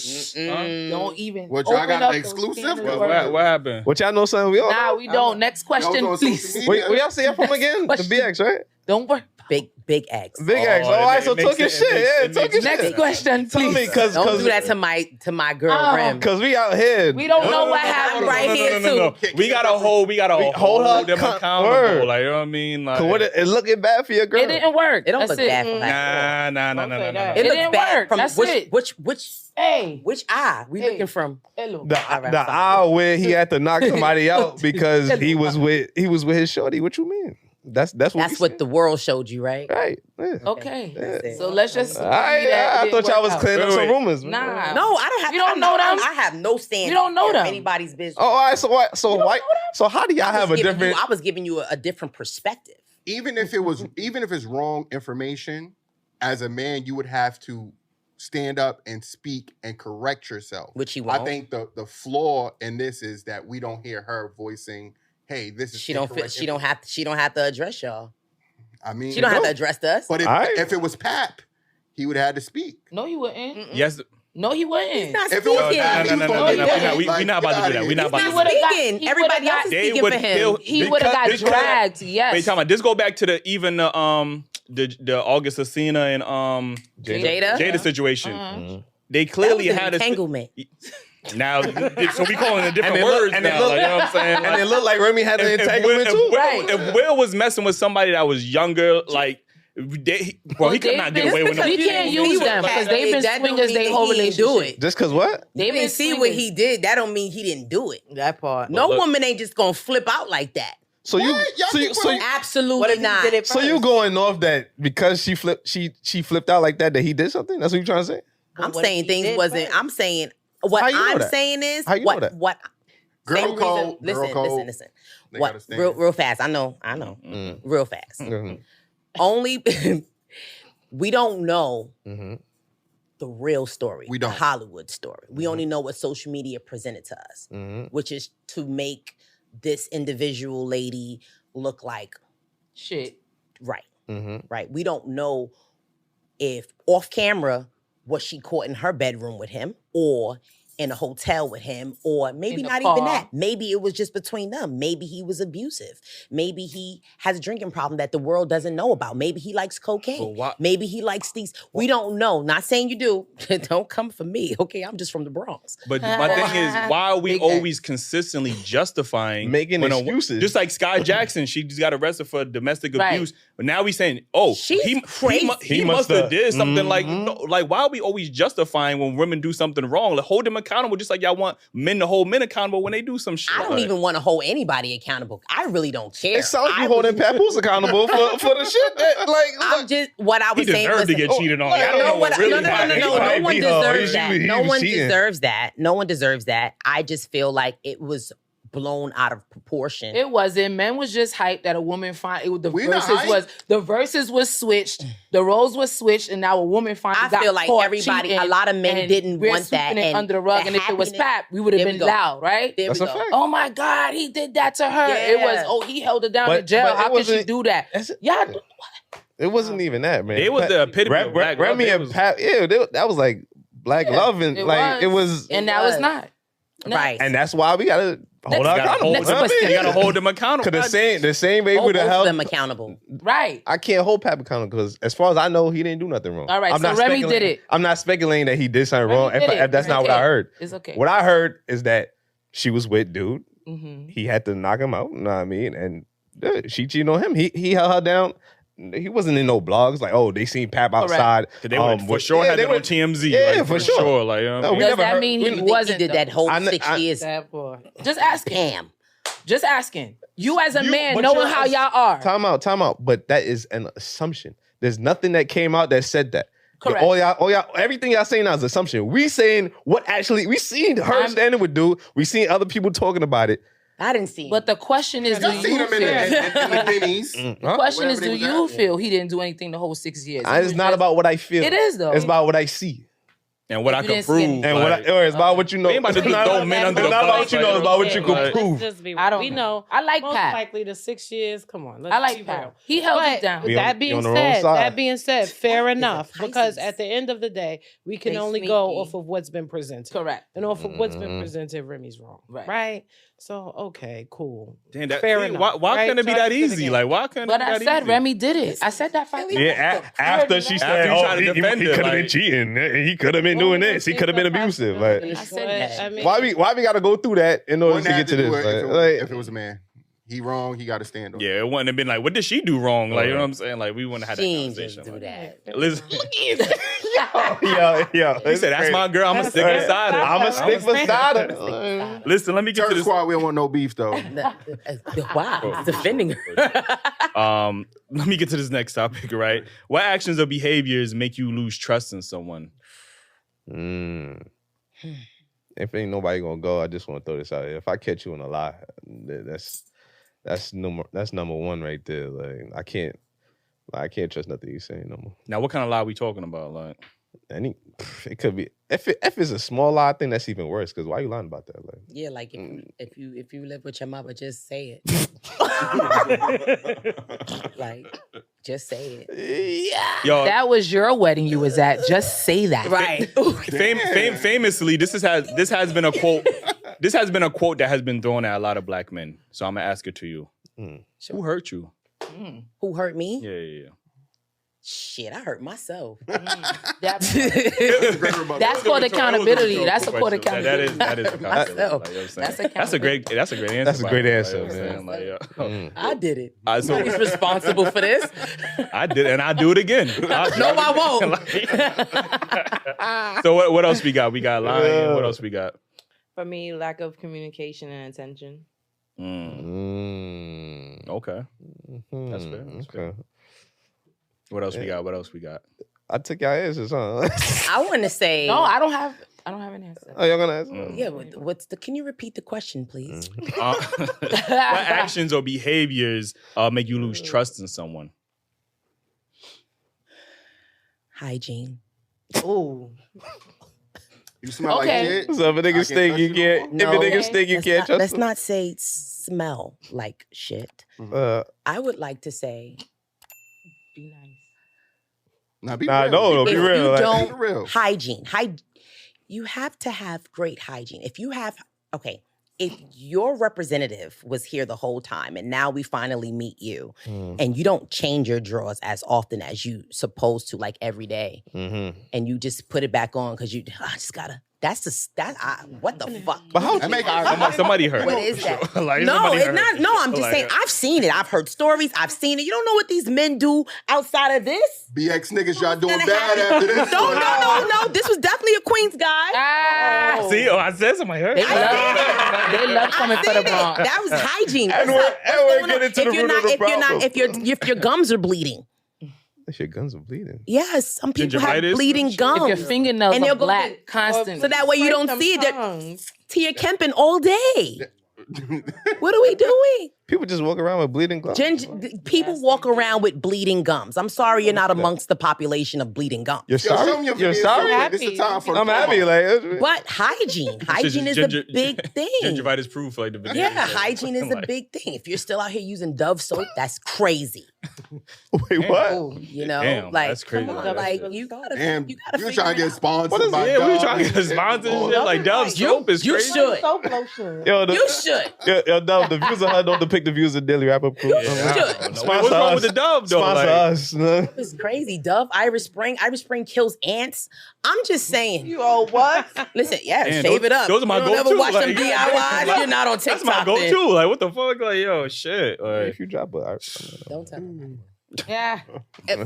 [SPEAKER 5] saying?
[SPEAKER 7] Don't even.
[SPEAKER 2] What, y'all
[SPEAKER 7] open
[SPEAKER 2] got
[SPEAKER 7] up
[SPEAKER 2] the
[SPEAKER 7] those
[SPEAKER 2] exclusive?
[SPEAKER 7] cans of
[SPEAKER 2] What-
[SPEAKER 7] worms.
[SPEAKER 5] What happened?
[SPEAKER 3] What y'all know something we all
[SPEAKER 7] Nah,
[SPEAKER 3] know?
[SPEAKER 7] we don't. Next question,
[SPEAKER 2] Y'all was on social
[SPEAKER 7] please.
[SPEAKER 2] media.
[SPEAKER 3] Where y'all see y'all from again? The
[SPEAKER 7] Question.
[SPEAKER 3] BX, right?
[SPEAKER 7] Don't worry.
[SPEAKER 8] Big X.
[SPEAKER 3] Big X.
[SPEAKER 5] Oh,
[SPEAKER 3] All right,
[SPEAKER 5] it
[SPEAKER 3] so
[SPEAKER 5] makes
[SPEAKER 3] talking
[SPEAKER 5] it-
[SPEAKER 3] shit.
[SPEAKER 5] it
[SPEAKER 3] Yeah,
[SPEAKER 5] makes-
[SPEAKER 3] talking
[SPEAKER 7] Next
[SPEAKER 3] shit.
[SPEAKER 7] question,
[SPEAKER 3] Tell me,
[SPEAKER 7] please.
[SPEAKER 3] cause
[SPEAKER 8] Don't do that to my girl Rem.
[SPEAKER 3] Cause we out here.
[SPEAKER 7] We don't know what happened.
[SPEAKER 8] I'm right here too.
[SPEAKER 5] We got to hold
[SPEAKER 3] hold her
[SPEAKER 5] them
[SPEAKER 3] word.
[SPEAKER 5] accountable. Like, you know what I mean? Like,
[SPEAKER 3] Cause what it looking bad for your girl.
[SPEAKER 7] It didn't work.
[SPEAKER 8] It don't
[SPEAKER 7] That's
[SPEAKER 8] look
[SPEAKER 7] it.
[SPEAKER 8] bad for her.
[SPEAKER 5] Nah.
[SPEAKER 6] Don't say that.
[SPEAKER 8] It
[SPEAKER 7] It
[SPEAKER 8] looks
[SPEAKER 7] didn't
[SPEAKER 8] bad
[SPEAKER 7] work.
[SPEAKER 8] from
[SPEAKER 7] That's
[SPEAKER 8] which
[SPEAKER 7] it.
[SPEAKER 8] which eye we
[SPEAKER 7] Hey.
[SPEAKER 8] looking from?
[SPEAKER 7] Hello.
[SPEAKER 3] The
[SPEAKER 8] All right,
[SPEAKER 3] the
[SPEAKER 8] sorry.
[SPEAKER 3] hour where he had to knock somebody out because he was with his shorty. What you mean? That's what
[SPEAKER 8] That's what the world showed you, right?
[SPEAKER 3] right. Yeah.
[SPEAKER 7] Okay.
[SPEAKER 8] That's it.
[SPEAKER 7] So let's just.
[SPEAKER 3] All right,
[SPEAKER 7] agree that
[SPEAKER 3] I
[SPEAKER 7] it
[SPEAKER 3] thought y'all
[SPEAKER 7] didn't
[SPEAKER 3] was
[SPEAKER 7] work
[SPEAKER 3] clearing up
[SPEAKER 5] Wait,
[SPEAKER 3] some
[SPEAKER 5] wait.
[SPEAKER 3] rumors.
[SPEAKER 7] Nah.
[SPEAKER 8] No, I don't have.
[SPEAKER 7] You don't know them?
[SPEAKER 8] I have no stand.
[SPEAKER 7] You don't know them.
[SPEAKER 8] Anybody's business.
[SPEAKER 3] Oh, all right. So how do y'all have a different?
[SPEAKER 8] I was giving you a different perspective.
[SPEAKER 2] Even if it's wrong information, as a man, you would have to stand up and speak and correct yourself.
[SPEAKER 8] Which he
[SPEAKER 2] I
[SPEAKER 8] won't.
[SPEAKER 2] think the flaw in this is that we don't hear her voicing, "Hey, this is
[SPEAKER 8] She don't have to address y'all.
[SPEAKER 2] I mean,
[SPEAKER 8] She don't have to address us.
[SPEAKER 2] But if,
[SPEAKER 3] All right.
[SPEAKER 2] if it was Pap, he would have had to speak.
[SPEAKER 7] No, he wouldn't.
[SPEAKER 5] Yes.
[SPEAKER 7] No, he wouldn't.
[SPEAKER 8] He's not
[SPEAKER 2] If it was
[SPEAKER 8] speaking.
[SPEAKER 2] Pap, he was
[SPEAKER 5] No,
[SPEAKER 2] gonna be
[SPEAKER 7] no,
[SPEAKER 2] like,
[SPEAKER 5] we not about to do that. We not
[SPEAKER 8] He's
[SPEAKER 5] about to
[SPEAKER 8] not
[SPEAKER 5] do
[SPEAKER 7] would've
[SPEAKER 5] that.
[SPEAKER 7] got-
[SPEAKER 8] speaking.
[SPEAKER 7] he
[SPEAKER 8] Everybody
[SPEAKER 7] would've
[SPEAKER 8] else is
[SPEAKER 7] got-
[SPEAKER 8] speaking for him.
[SPEAKER 7] He would have got
[SPEAKER 5] This-
[SPEAKER 7] dragged. Yes.
[SPEAKER 5] Wait, time out. This go back to the August Asina and Jada situation. They clearly
[SPEAKER 8] That was an
[SPEAKER 5] had a
[SPEAKER 8] entanglement.
[SPEAKER 5] now, so we calling it different
[SPEAKER 3] And it look-
[SPEAKER 5] words
[SPEAKER 3] and it
[SPEAKER 5] now.
[SPEAKER 3] look-
[SPEAKER 5] Like, you know what I'm saying?
[SPEAKER 3] And it looked like Remy had an
[SPEAKER 5] If
[SPEAKER 3] entanglement too.
[SPEAKER 5] If Will was messing with somebody that was younger, like, he could not get away with no.
[SPEAKER 7] We can't use them because they've been
[SPEAKER 8] That don't
[SPEAKER 7] swingers
[SPEAKER 8] mean
[SPEAKER 7] their
[SPEAKER 8] that
[SPEAKER 7] whole
[SPEAKER 8] he didn't do
[SPEAKER 7] relationship.
[SPEAKER 8] it.
[SPEAKER 3] Just cause what?
[SPEAKER 8] They
[SPEAKER 7] They've been
[SPEAKER 8] didn't see what
[SPEAKER 7] swingers.
[SPEAKER 8] he did. That don't mean he didn't do it.
[SPEAKER 6] That part.
[SPEAKER 8] No
[SPEAKER 5] look-
[SPEAKER 8] woman ain't just gonna flip out like that.
[SPEAKER 3] So you,
[SPEAKER 8] Absolutely
[SPEAKER 6] What if he
[SPEAKER 8] not.
[SPEAKER 6] did it
[SPEAKER 3] so you going off that because she flipped out like that he did something? That's what you trying to say?
[SPEAKER 8] I'm
[SPEAKER 6] What if
[SPEAKER 8] saying
[SPEAKER 6] he
[SPEAKER 8] things
[SPEAKER 6] did
[SPEAKER 8] wasn't.
[SPEAKER 6] first?
[SPEAKER 8] I'm saying what
[SPEAKER 3] How you know
[SPEAKER 8] I'm
[SPEAKER 3] that?
[SPEAKER 8] saying is
[SPEAKER 3] How you know that?
[SPEAKER 8] what
[SPEAKER 2] Girl code.
[SPEAKER 8] Listen. What? Real fast. I know. Real fast. Only we don't know the real story. We don't. The Hollywood story. We only know what social media presented to us, which is to make this individual lady look like
[SPEAKER 7] shit.
[SPEAKER 8] Right. Right. We don't know if off camera was she caught in her bedroom with him or in a hotel with him, or maybe not even that. Maybe it was just between them. Maybe he was abusive. Maybe he has a drinking problem that the world doesn't know about. Maybe he likes cocaine. Maybe he likes these. We don't know. Not saying you do. Don't come for me. Okay, I'm just from the Bronx.
[SPEAKER 5] But my thing is, why are we always consistently justifying
[SPEAKER 3] making excuses?
[SPEAKER 5] Just like Sky Jackson, she just got arrested for domestic abuse. But now we saying, oh, he must have did something like, no, like why are we always justifying when women do something wrong? Like hold them accountable, just like y'all want men to hold men accountable when they do some shit.
[SPEAKER 8] I don't even want to hold anybody accountable. I really don't care.
[SPEAKER 3] It sounds like you holding Papoose accountable for the shit that, like,
[SPEAKER 8] I'm just, what I was saying was,
[SPEAKER 5] to get cheated on. I don't know what really happened.
[SPEAKER 8] No one deserves that. No one deserves that. No one deserves that. I just feel like it was blown out of proportion.
[SPEAKER 7] It wasn't. Men was just hyped that a woman the verses was switched, the roles was switched, and now a woman finally got
[SPEAKER 8] I feel like everybody, a lot of men didn't want that.
[SPEAKER 7] And under the rug, and if it was Pap, we would have been loud, right?
[SPEAKER 3] That's a fact.
[SPEAKER 7] Oh my God, he did that to her. Yeah. It was, he held her down in jail. How could she do that?
[SPEAKER 3] It wasn't even that, man.
[SPEAKER 5] It was the epitome of black love.
[SPEAKER 3] Remy and Pap, that was like black love, and like it was.
[SPEAKER 7] And now it's not.
[SPEAKER 8] Right.
[SPEAKER 3] And that's why we gotta hold them accountable.
[SPEAKER 5] You gotta hold them accountable.
[SPEAKER 3] Because the same way we held
[SPEAKER 8] them accountable.
[SPEAKER 7] Right.
[SPEAKER 3] I can't hold Pap accountable because as far as I know, he didn't do nothing wrong.
[SPEAKER 7] All right, so Remy did it.
[SPEAKER 3] I'm not speculating that he did something wrong. If that's not what I heard.
[SPEAKER 7] It's okay.
[SPEAKER 3] What I heard is that she was with dude. He had to knock him out. You know what I mean? And she cheated on him. He held her down. He wasn't in no blogs like, they seen Pap outside.
[SPEAKER 5] They for sure had that on TMZ.
[SPEAKER 3] Yeah,
[SPEAKER 5] like,
[SPEAKER 3] for sure.
[SPEAKER 5] Like,
[SPEAKER 7] does that mean he wasn't?
[SPEAKER 8] He did that whole 6 years.
[SPEAKER 7] Just asking. Just asking. You as a man, knowing how y'all are.
[SPEAKER 3] Time out. But that is an assumption. There's nothing that came out that said that.
[SPEAKER 7] Correct.
[SPEAKER 3] All y'all, everything y'all saying now is assumption. We saying what actually, we seen her standing with dude. We seen other people talking about it.
[SPEAKER 8] I didn't see him.
[SPEAKER 7] But the question is, do you feel? The question is, do you feel he didn't do anything the whole 6 years?
[SPEAKER 3] It's not about what I feel.
[SPEAKER 7] It is though.
[SPEAKER 3] It's about what I see.
[SPEAKER 5] And what I can prove.
[SPEAKER 3] And it's about what you know.
[SPEAKER 5] Ain't about to throw men under the bus.
[SPEAKER 3] It's not about what you know. It's about what you can prove.
[SPEAKER 6] I don't know. I like
[SPEAKER 9] most
[SPEAKER 6] Pat.
[SPEAKER 9] likely the 6 years. Come on.
[SPEAKER 7] I like Pat. He held it down.
[SPEAKER 9] That being said, fair enough. Because at the end of the day, we can only go off of what's been presented.
[SPEAKER 7] Correct.
[SPEAKER 9] And off of what's been presented, Remy's wrong. Right? So, okay, cool.
[SPEAKER 5] Damn,
[SPEAKER 9] fair enough.
[SPEAKER 5] Why couldn't it be that easy? Like, why couldn't it be that easy?
[SPEAKER 7] But I said Remy did it. I said that 5 years
[SPEAKER 3] ago. After she said, he could have been cheating. He could have been doing this. He could have been abusive. Like,
[SPEAKER 7] I said that.
[SPEAKER 3] I mean, why we got to go through that in order to get to this?
[SPEAKER 2] If it was a man. He wrong, he got to stand on.
[SPEAKER 5] Yeah, it wouldn't have been like, what did she do wrong? Like, you know what I'm saying? Like, we wouldn't have had that conversation.
[SPEAKER 8] Do that.
[SPEAKER 5] Listen.
[SPEAKER 3] Yo.
[SPEAKER 5] He said, that's my girl. I'm going to stick beside her.
[SPEAKER 3] I'm going to stick beside her.
[SPEAKER 5] Listen, let me get to this.
[SPEAKER 2] Squad, we don't want no beef, though.
[SPEAKER 8] Wow, defending her.
[SPEAKER 5] Let me get to this next topic, right? What actions or behaviors make you lose trust in someone?
[SPEAKER 3] If ain't nobody gonna go, I just want to throw this out here. If I catch you in a lie, that's number one right there. Like I can't trust nothing you saying no more.
[SPEAKER 5] Now, what kind of lie are we talking about? Like,
[SPEAKER 3] it could be if it's a small lie, I think that's even worse. Because why are you lying about that? Like,
[SPEAKER 8] yeah, like if you live with your mother, just say it. Like, just say it.
[SPEAKER 7] Yeah. Yo, that was your wedding you was at. Just say that.
[SPEAKER 8] Right.
[SPEAKER 5] Famously, this has been a quote. This has been a quote that has been thrown at a lot of black men. So I'm gonna ask it to you.
[SPEAKER 8] Sure.
[SPEAKER 5] Who hurt you?
[SPEAKER 8] Who hurt me?
[SPEAKER 5] Yeah.
[SPEAKER 8] Shit, I hurt myself.
[SPEAKER 7] That's called accountability. That's a called accountability.
[SPEAKER 5] That is accountability. That's a great answer.
[SPEAKER 3] That's a great answer,
[SPEAKER 5] man.
[SPEAKER 8] I did it. Nobody's responsible for this.
[SPEAKER 5] I did, and I do it again.
[SPEAKER 8] No, I
[SPEAKER 5] won't. So what else we got? We got lying. What else we got?
[SPEAKER 9] For me, lack of communication and attention.
[SPEAKER 5] Okay. That's fair. That's fair. What else we got?
[SPEAKER 3] I took your answers, huh?
[SPEAKER 8] I want to say
[SPEAKER 7] no. I don't have I don't have an answer.
[SPEAKER 3] Oh, y'all gonna answer?
[SPEAKER 8] Yeah. Can you repeat the question, please?
[SPEAKER 5] What actions or behaviors make you lose trust in someone?
[SPEAKER 8] Hygiene.
[SPEAKER 6] Ooh.
[SPEAKER 2] You smell like shit.
[SPEAKER 3] So if a nigga stink, you can't. If a nigga stink, you can't trust
[SPEAKER 8] Let's
[SPEAKER 3] him.
[SPEAKER 8] not say smell like shit. I would like to say,
[SPEAKER 7] Be nice.
[SPEAKER 2] Be real.
[SPEAKER 3] No, be
[SPEAKER 8] if
[SPEAKER 3] real.
[SPEAKER 8] you
[SPEAKER 3] like-
[SPEAKER 8] don't
[SPEAKER 2] Be real.
[SPEAKER 8] hygiene, you have to have great hygiene. If your representative was here the whole time and now we finally meet you and you don't change your drawers as often as you supposed to, like every day, and you just put it back on because I just gotta. What the fuck?
[SPEAKER 3] But how?
[SPEAKER 5] Somebody hurt.
[SPEAKER 8] What is that?
[SPEAKER 5] Like,
[SPEAKER 8] No,
[SPEAKER 5] somebody
[SPEAKER 8] it's
[SPEAKER 5] hurt.
[SPEAKER 8] not. No, I'm just
[SPEAKER 5] Like,
[SPEAKER 8] saying. I've seen it. I've heard stories. I've seen it. You don't know what these men do outside of this.
[SPEAKER 2] BX niggas, y'all doing
[SPEAKER 8] Gonna
[SPEAKER 2] bad
[SPEAKER 8] happen.
[SPEAKER 2] after this.
[SPEAKER 8] No. This was definitely a Queens guy.
[SPEAKER 5] See, I said somebody hurt.
[SPEAKER 7] They love coming for the Bronx.
[SPEAKER 8] That was hygiene.
[SPEAKER 3] And we're getting to the root of the problem.
[SPEAKER 8] If your gums are bleeding.
[SPEAKER 3] Your guns are bleeding.
[SPEAKER 8] Yes, some people have
[SPEAKER 5] Gingivitis?
[SPEAKER 8] bleeding gums.
[SPEAKER 7] If your fingernails
[SPEAKER 8] And they'll
[SPEAKER 7] are
[SPEAKER 8] go
[SPEAKER 7] black
[SPEAKER 8] get-
[SPEAKER 7] constantly.
[SPEAKER 8] So that way you don't see it. They're Tia Kempin all day. What are we doing?
[SPEAKER 3] People just walk around with bleeding gums.
[SPEAKER 8] People walk around with bleeding gums. I'm sorry you're not amongst the population of bleeding gums.
[SPEAKER 3] You're sorry? You're sorry?
[SPEAKER 2] This is the time for
[SPEAKER 3] I'm happy. Like,
[SPEAKER 8] But hygiene. Hygiene is a big thing.
[SPEAKER 5] Gingivitis proof, like the video.
[SPEAKER 8] Yeah, hygiene is a big thing. If you're still out here using Dove soap, that's crazy.
[SPEAKER 3] wait, what?
[SPEAKER 8] You know,
[SPEAKER 5] Damn,
[SPEAKER 8] like,
[SPEAKER 5] that's crazy.
[SPEAKER 8] come on, like you gotta
[SPEAKER 2] Damn,
[SPEAKER 8] you gotta
[SPEAKER 2] you
[SPEAKER 8] figure
[SPEAKER 2] trying to
[SPEAKER 8] it
[SPEAKER 2] get
[SPEAKER 8] out.
[SPEAKER 2] sponsored by
[SPEAKER 5] Yeah, we
[SPEAKER 2] Dove
[SPEAKER 5] trying to get sponsored and shit. Like Dove soap is
[SPEAKER 8] You
[SPEAKER 5] crazy.
[SPEAKER 8] should.
[SPEAKER 6] Soap lotion.
[SPEAKER 8] You should.
[SPEAKER 3] Yo, Dove, the views of her don't depict the views of Dailyrapupcrew.
[SPEAKER 8] You should.
[SPEAKER 5] What's wrong with the Dove though?
[SPEAKER 3] Sponsor
[SPEAKER 5] Like,
[SPEAKER 3] us. No?
[SPEAKER 8] It's crazy. Dove, Irish Spring. Irish Spring kills ants. I'm just saying.
[SPEAKER 6] You owe what?
[SPEAKER 8] Listen,
[SPEAKER 5] Man,
[SPEAKER 8] shave it up.
[SPEAKER 5] those are my
[SPEAKER 8] you don't
[SPEAKER 5] go-to,
[SPEAKER 8] ever watch
[SPEAKER 5] like-
[SPEAKER 8] them DIYs. You're not on TikTok.
[SPEAKER 5] that's my
[SPEAKER 8] then.
[SPEAKER 5] go-to. Like, what the fuck? Like, yo, shit. Like,
[SPEAKER 3] If you drop a...
[SPEAKER 8] Don't tell me.
[SPEAKER 7] Yeah.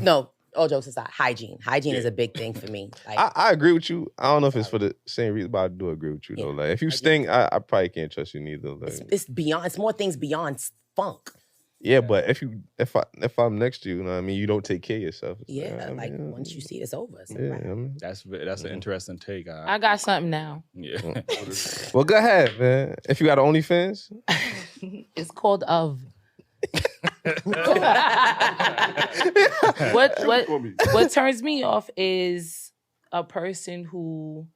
[SPEAKER 8] No, all jokes aside, hygiene. Hygiene is a big thing for me. Like,
[SPEAKER 3] I agree with you. I don't know if it's for the same reason, but I do agree with you though. Like if you stink, I probably can't trust you neither. Like,
[SPEAKER 8] it's beyond. It's more things beyond funk.
[SPEAKER 3] yeah, but if I'm next to you, you know what I mean, you don't take care of yourself. It's
[SPEAKER 8] Yeah,
[SPEAKER 3] I
[SPEAKER 8] like
[SPEAKER 3] mean,
[SPEAKER 8] once you see it, it's over. It's a
[SPEAKER 3] yeah,
[SPEAKER 8] wrap.
[SPEAKER 3] I mean,
[SPEAKER 5] that's an interesting take.
[SPEAKER 7] I got something now.
[SPEAKER 5] Yeah.
[SPEAKER 3] well, go ahead, man. If you got an OnlyFans,
[SPEAKER 7] It's called of. What turns me off is a person who